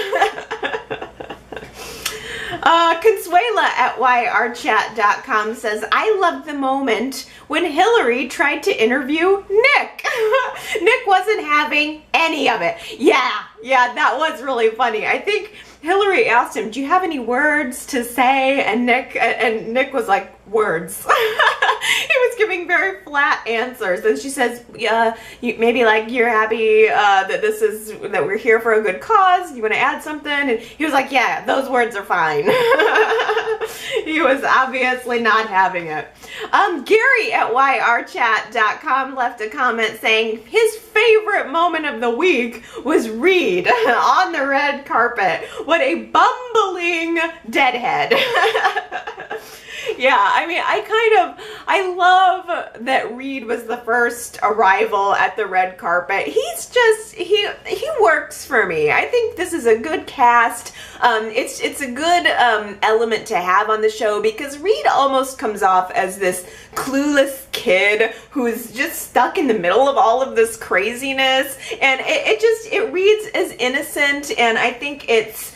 Consuela at yrchat.com says, I love the moment when Hilary tried to interview Nick. Nick wasn't having any of it. Yeah, that was really funny. I think Hilary asked him, do you have any words to say? And Nick was like, words. He was giving very flat answers. And she says, maybe like, you're happy that we're here for a good cause. You want to add something? And he was like, yeah, those words are fine. He was obviously not having it. Gary at yrchat.com left a comment saying his favorite moment of the week was Reed on the red carpet. What a bumbling deadhead. Yeah, I mean, I love that Reed was the first arrival at the red carpet. He works for me. I think this is a good cast. It's a good element to have on the show because Reed almost comes off as this clueless kid who's just stuck in the middle of all of this craziness, and it reads as innocent, and I think it's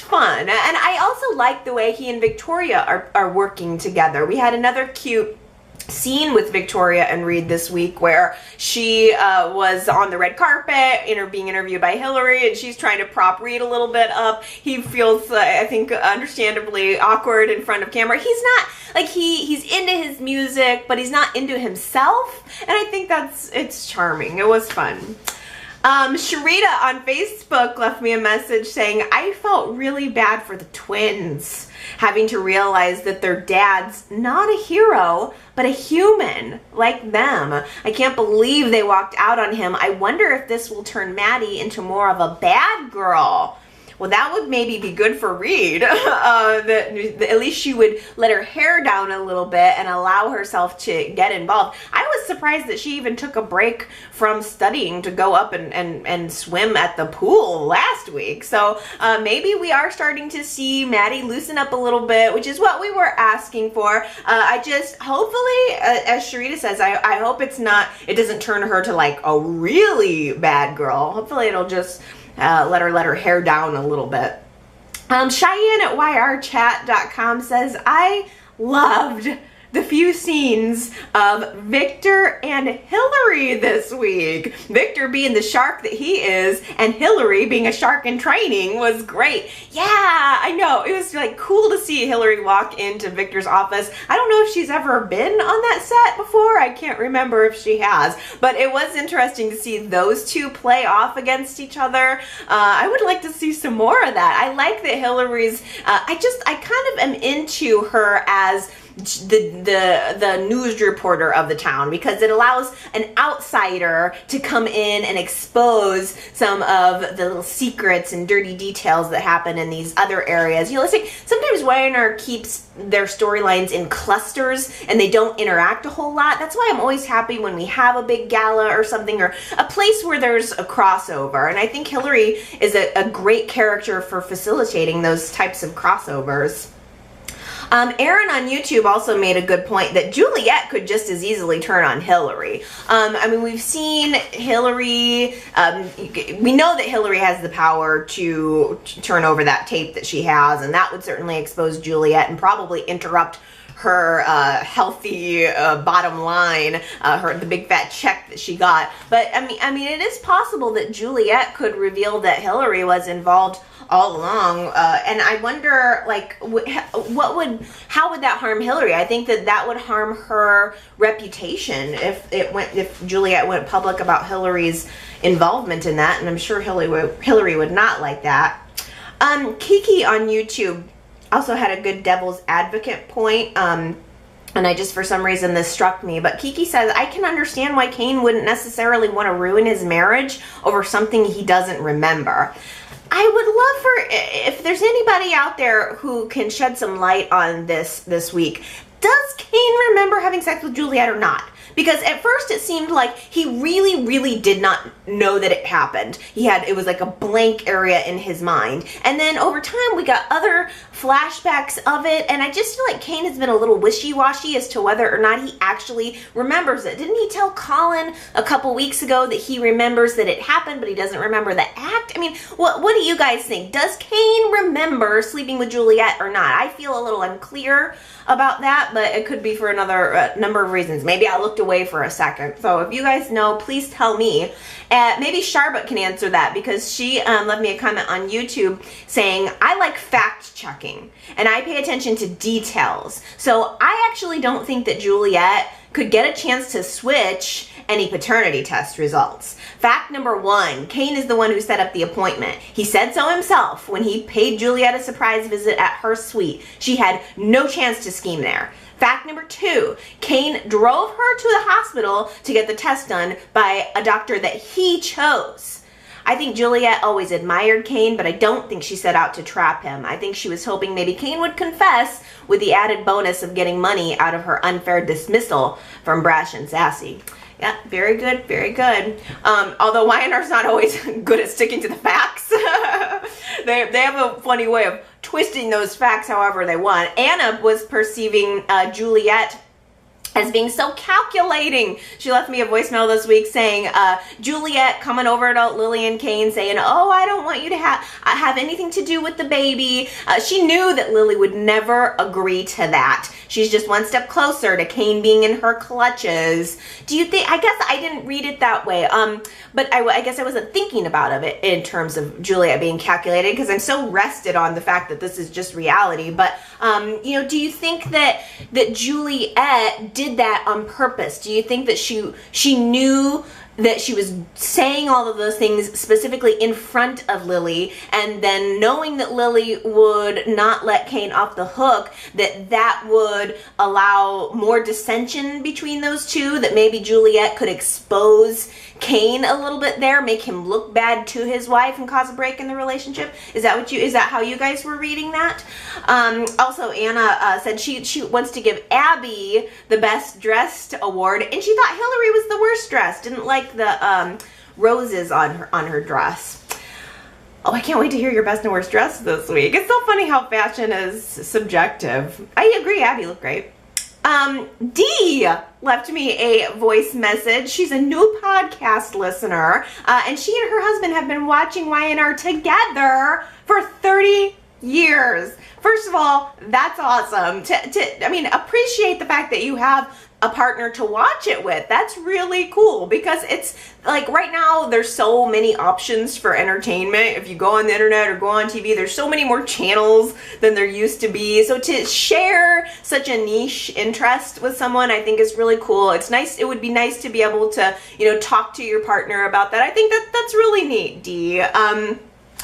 fun. And I also like the way he and Victoria are working together. We had another cute scene with Victoria and Reed this week where she was on the red carpet being interviewed by Hilary, and she's trying to prop Reed a little bit up. He feels I think understandably awkward in front of camera. He's not like he's into his music, but he's not into himself, and I think it's charming. It was fun. Sharita on Facebook left me a message saying, I felt really bad for the twins having to realize that their dad's not a hero, but a human like them. I can't believe they walked out on him. I wonder if this will turn Maddie into more of a bad girl. Well, that would maybe be good for Reed. That at least she would let her hair down a little bit and allow herself to get involved. I was surprised that she even took a break from studying to go up and swim at the pool last week. So maybe we are starting to see Maddie loosen up a little bit, which is what we were asking for. Hopefully, as Sharita says, I hope it doesn't turn her to like a really bad girl. Hopefully it'll just let her hair down a little bit. Cheyenne at yrchat.com says, I loved the few scenes of Victor and Hilary this week. Victor being the shark that he is, and Hilary being a shark in training was great. Yeah, I know. It was like cool to see Hilary walk into Victor's office. I don't know if she's ever been on that set before. I can't remember if she has, but it was interesting to see those two play off against each other. I would like to see some more of that. I like that Hilary's, I kind of am into her as the news reporter of the town, because it allows an outsider to come in and expose some of the little secrets and dirty details that happen in these other areas. You know, sometimes Y&R keeps their storylines in clusters and they don't interact a whole lot. That's why I'm always happy when we have a big gala or something, or a place where there's a crossover. And I think Hilary is a great character for facilitating those types of crossovers. Aaron on YouTube also made a good point that Juliet could just as easily turn on Hilary. I mean, we've seen Hilary, we know that Hilary has the power to turn over that tape that she has, and that would certainly expose Juliet and probably interrupt her healthy bottom line, the big fat check that she got. But I mean, it is possible that Juliet could reveal that Hilary was involved all along, and I wonder, like, how would that harm Hilary? I think that would harm her reputation if Juliet went public about Hilary's involvement in that, and I'm sure Hilary would not like that. Kiki on YouTube also had a good devil's advocate point, and I just, for some reason, this struck me, but Kiki says, I can understand why Kane wouldn't necessarily want to ruin his marriage over something he doesn't remember. I would love if there's anybody out there who can shed some light on this week. Does Kane remember having sex with Juliet or not? Because at first it seemed like he really, really did not know that it happened. It was like a blank area in his mind. And then over time we got other flashbacks of it, and I just feel like Kane has been a little wishy-washy as to whether or not he actually remembers it. Didn't he tell Colin a couple weeks ago that he remembers that it happened, but he doesn't remember the act? I mean, what do you guys think? Does Kane remember sleeping with Juliet or not? I feel a little unclear about that, but it could be for another number of reasons. Maybe I looked away for a second. So if you guys know, please tell me. Maybe Charbot can answer that, because she left me a comment on YouTube saying, I like fact checking and I pay attention to details. So I actually don't think that Juliet could get a chance to switch any paternity test results. Fact number one, Kane is the one who set up the appointment. He said so himself when he paid Juliet a surprise visit at her suite. She had no chance to scheme there. Fact number two, Kane drove her to the hospital to get the test done by a doctor that he chose. I think Juliet always admired Kane, but I don't think she set out to trap him. I think she was hoping maybe Kane would confess, with the added bonus of getting money out of her unfair dismissal from Brash and Sassy. Yeah, very good, very good. Although Y&R's not always good at sticking to the facts. they have a funny way of twisting those facts however they want. Anna was perceiving Juliet as being so calculating. She left me a voicemail this week saying, Juliet coming over to Lily and Kane saying, oh, I don't want you to have anything to do with the baby. She knew that Lily would never agree to that. She's just one step closer to Kane being in her clutches. Do you think, I guess I didn't read it that way, but I guess I wasn't thinking about it in terms of Juliet being calculated, because I'm so rested on the fact that this is just reality. But, you know, do you think that Juliet did that on purpose? Do you think that she knew that she was saying all of those things specifically in front of Lily, and then knowing that Lily would not let Kane off the hook, that would allow more dissension between those two, that maybe Juliet could expose Kane a little bit there, make him look bad to his wife and cause a break in the relationship? Is that how you guys were reading that? Also, Anna said she wants to give Abby the best dressed award, and she thought Hilary was the worst dressed, didn't like the roses on her dress. Oh, I can't wait to hear your best and worst dress this week. It's so funny how fashion is subjective. I agree, Abby looked great. Dee left me a voice message. She's a new podcast listener, and she and her husband have been watching Y&R together for 30 years. First of all, that's awesome. I mean, appreciate the fact that you have a partner to watch it with. That's really cool, because it's like right now there's so many options for entertainment. If you go on the internet or go on TV, there's so many more channels than there used to be. So to share such a niche interest with someone, I think is really cool. It's nice. It would be nice to be able to, you know, talk to your partner about that. I think that's really neat, Dee.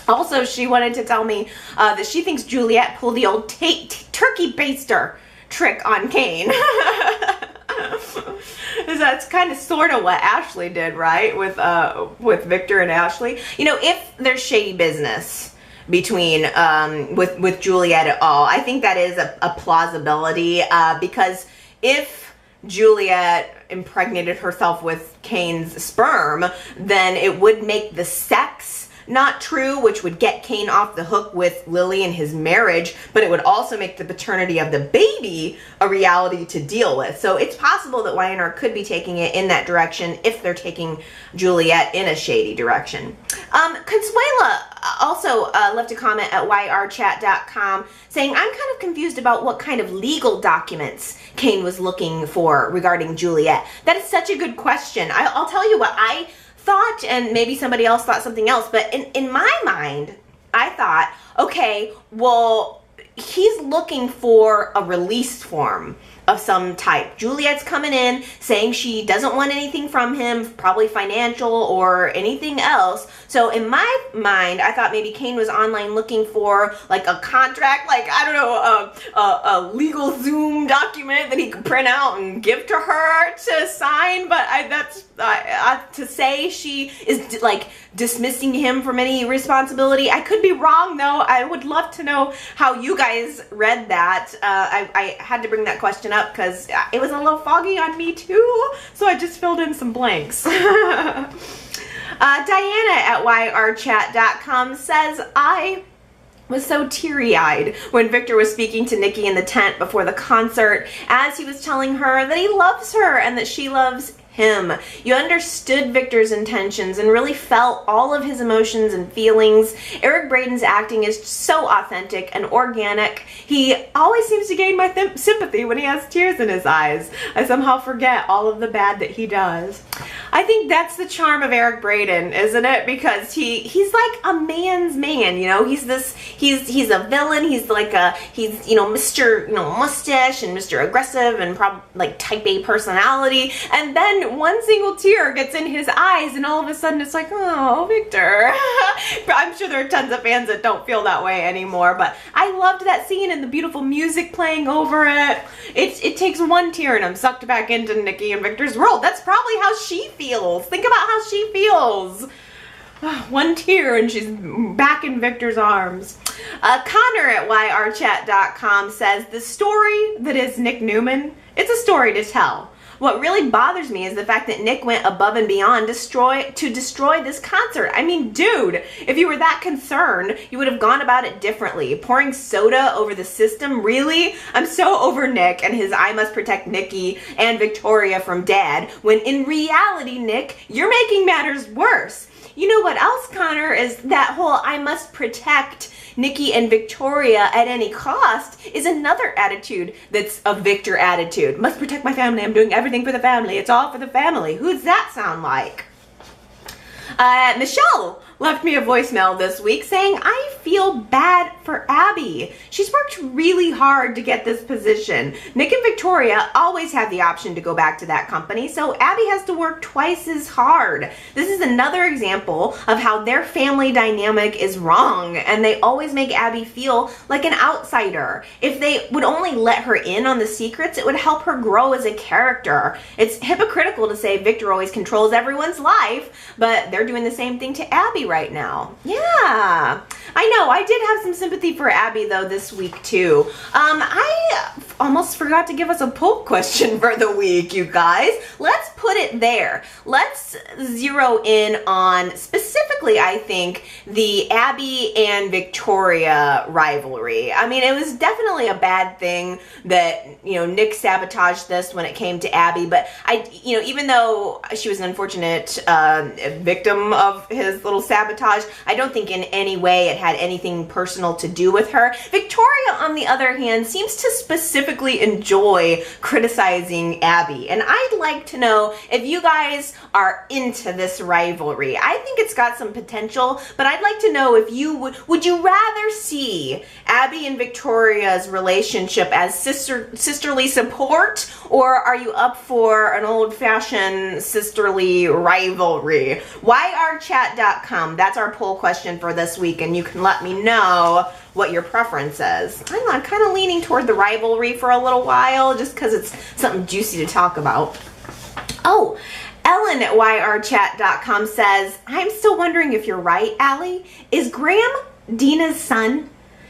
Also, she wanted to tell me that she thinks Juliet pulled the old turkey baster trick on Kane. That's kind of sort of what Ashley did, right? With Victor and Ashley. You know, if there's shady business between with Juliet at all, I think that is a plausibility, because if Juliet impregnated herself with Kane's sperm, then it would make the sex not true, which would get Kane off the hook with Lily and his marriage, but it would also make the paternity of the baby a reality to deal with. So it's possible that Y&R could be taking it in that direction if they're taking Juliet in a shady direction. Consuela also left a comment at yrchat.com saying, I'm kind of confused about what kind of legal documents Kane was looking for regarding Juliet. That is such a good question. I'll tell you what I thought, and maybe somebody else thought something else, but in my mind, I thought, okay, well, he's looking for a release form of some type. Juliet's coming in saying she doesn't want anything from him, probably financial or anything else. So in my mind, I thought maybe Kane was online looking for like a contract, like, I don't know, a legal Zoom document that he could print out and give to her to sign. But to say she is like dismissing him from any responsibility. I could be wrong though. I would love to know how you guys read that. I had to bring that question up because it was a little foggy on me too, so I just filled in some blanks. Diana at yrchat.com says, I was so teary-eyed when Victor was speaking to Nikki in the tent before the concert, as he was telling her that he loves her and that she loves him. You understood Victor's intentions and really felt all of his emotions and feelings. Eric Braeden's acting is so authentic and organic. He always seems to gain my sympathy when he has tears in his eyes. I somehow forget all of the bad that he does. I think that's the charm of Eric Braeden, isn't it? Because he's like a man's man, you know. He's a villain. He's like Mr. mustache and Mr. aggressive and probably like type A personality. And then one single tear gets in his eyes and all of a sudden it's like, oh, Victor. I'm sure there are tons of fans that don't feel that way anymore, but I loved that scene and the beautiful music playing over it. It takes one tear and I'm sucked back into Nikki and Victor's world. That's probably how she feels. Think about how she feels. One tear and she's back in Victor's arms. Connor at yrchat.com says, the story that is Nick Newman, it's a story to tell. What really bothers me is the fact that Nick went above and beyond to destroy this concert. I mean, dude, if you were that concerned, you would have gone about it differently. Pouring soda over the system, really? I'm so over Nick and his I must protect Nikki and Victoria from Dad, when in reality, Nick, you're making matters worse. You know what else, Connor, is that whole I must protect Nikki and Victoria at any cost is another attitude that's a Victor attitude. Must protect my family. I'm doing everything for the family. It's all for the family. Who's that sound like? Michelle left me a voicemail this week saying, I feel bad for Abby. She's worked really hard to get this position. Nick and Victoria always have the option to go back to that company, so Abby has to work twice as hard. This is another example of how their family dynamic is wrong, and they always make Abby feel like an outsider. If they would only let her in on the secrets, it would help her grow as a character. It's hypocritical to say Victor always controls everyone's life, but they're doing the same thing to Abby right now. Yeah, I know. I did have some sympathy for Abby though this week too. I almost forgot to give us a poll question for the week, you guys. Let's put it there. Let's zero in on specifically, I think, the Abby and Victoria rivalry. I mean, it was definitely a bad thing that, you know, Nick sabotaged this when it came to Abby, but even though she was an unfortunate victim of his little sabotage, I don't think in any way it had anything personal to do with her. Victoria, on the other hand, seems to specifically enjoy criticizing Abby, and I'd like to know if you guys are into this rivalry. I think it's got some potential, but I'd like to know if you would you rather see Abby and Victoria's relationship as sisterly support, or are you up for an old-fashioned sisterly rivalry? YRChat.com, that's our poll question for this week, and you can let me know what your preference is. I'm kind of leaning toward the rivalry for a little while, just because it's something juicy to talk about. Oh, Ellen at YRChat.com says, I'm still wondering if you're right, Allie. Is Graham Dina's son?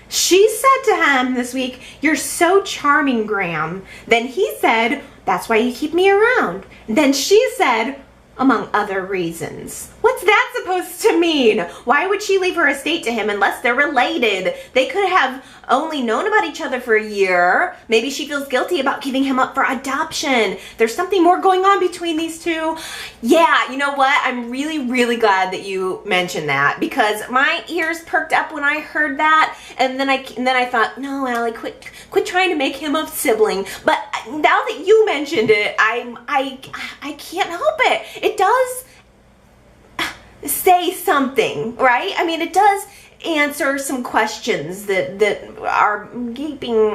She said to him this week, you're so charming, Graham. Then he said, that's why you keep me around. Then she said, among other reasons. What's that supposed to mean? Why would she leave her estate to him unless they're related? They could have only known about each other for a year. Maybe she feels guilty about giving him up for adoption. There's something more going on between these two. Yeah, you know what? I'm really, really glad that you mentioned that, because my ears perked up when I heard that, and then I thought, no, Allie, quit trying to make him a sibling. But now that you mentioned it, I can't help it. It does say something, right? I mean, it does answer some questions that are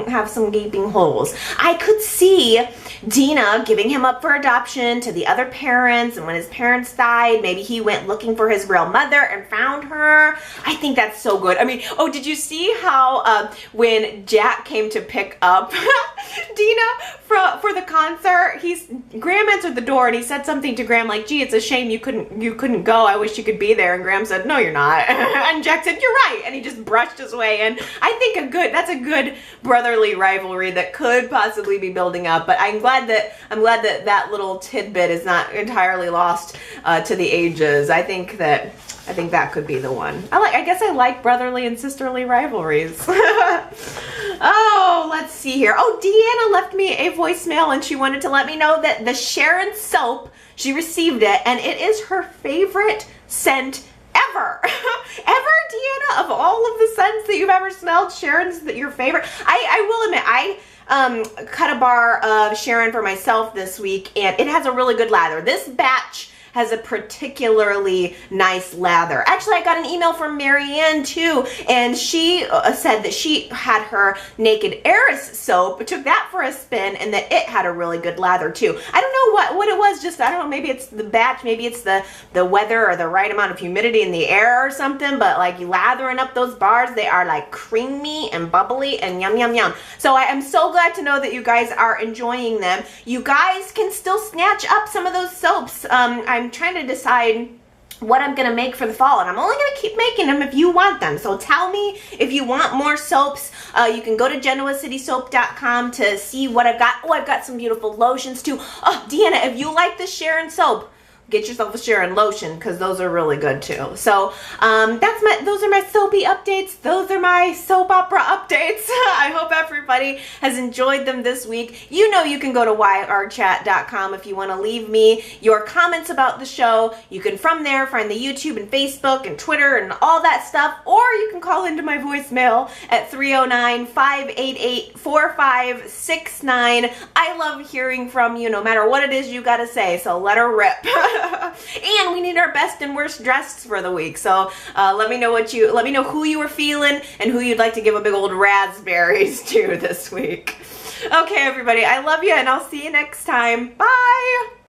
have some gaping holes. I could see Dina giving him up for adoption to the other parents, and when his parents died, maybe he went looking for his real mother and found her. I think that's so good. I mean, oh, did you see how when Jack came to pick up Dina for the concert, Graham answered the door and he said something to Graham like, gee, it's a shame you couldn't go. I wish you could be there. And Graham said, no, you're not. And Jack said, you're right. And he just brushed his way in. I think that's a good brotherly rivalry that could possibly be building up. But I'm glad that little tidbit is not entirely lost to the ages. I think that could be the one. I guess I like brotherly and sisterly rivalries. Oh, let's see here. Oh, Deanna left me a voicemail and she wanted to let me know that the Sharon soap, she received it, and it is her favorite scent ever. Ever, Deanna? Of all of the scents that you've ever smelled, Sharon's your favorite? I will admit, I cut a bar of Sharon for myself this week, and it has a really good lather. This batch has a particularly nice lather. Actually, I got an email from Marianne too, and she said that she had her Naked Heiress soap, took that for a spin, and that it had a really good lather too. I don't know what it was, just, I don't know, maybe it's the batch, maybe it's the weather or the right amount of humidity in the air or something, but like lathering up those bars, they are like creamy and bubbly and yum, yum, yum. So I am so glad to know that you guys are enjoying them. You guys can still snatch up some of those soaps. I'm trying to decide what I'm gonna make for the fall, and I'm only gonna keep making them if you want them. So tell me if you want more soaps. You can go to GenoaCitySoap.com to see what I've got. Oh, I've got some beautiful lotions too. Oh, Deanna, if you like this Sharon soap, get yourself a Sharon lotion, because those are really good too. So those are my soapy updates. Those are my soap opera updates. I hope everybody has enjoyed them this week. You know you can go to YRChat.com if you want to leave me your comments about the show. You can from there find the YouTube and Facebook and Twitter and all that stuff, or you can call into my voicemail at 309-588-4569. I love hearing from you no matter what it is you gotta say, so let her rip. And we need our best and worst dressed for the week. So let me know who you were feeling and who you'd like to give a big old raspberries to this week. Okay, everybody, I love you, and I'll see you next time. Bye.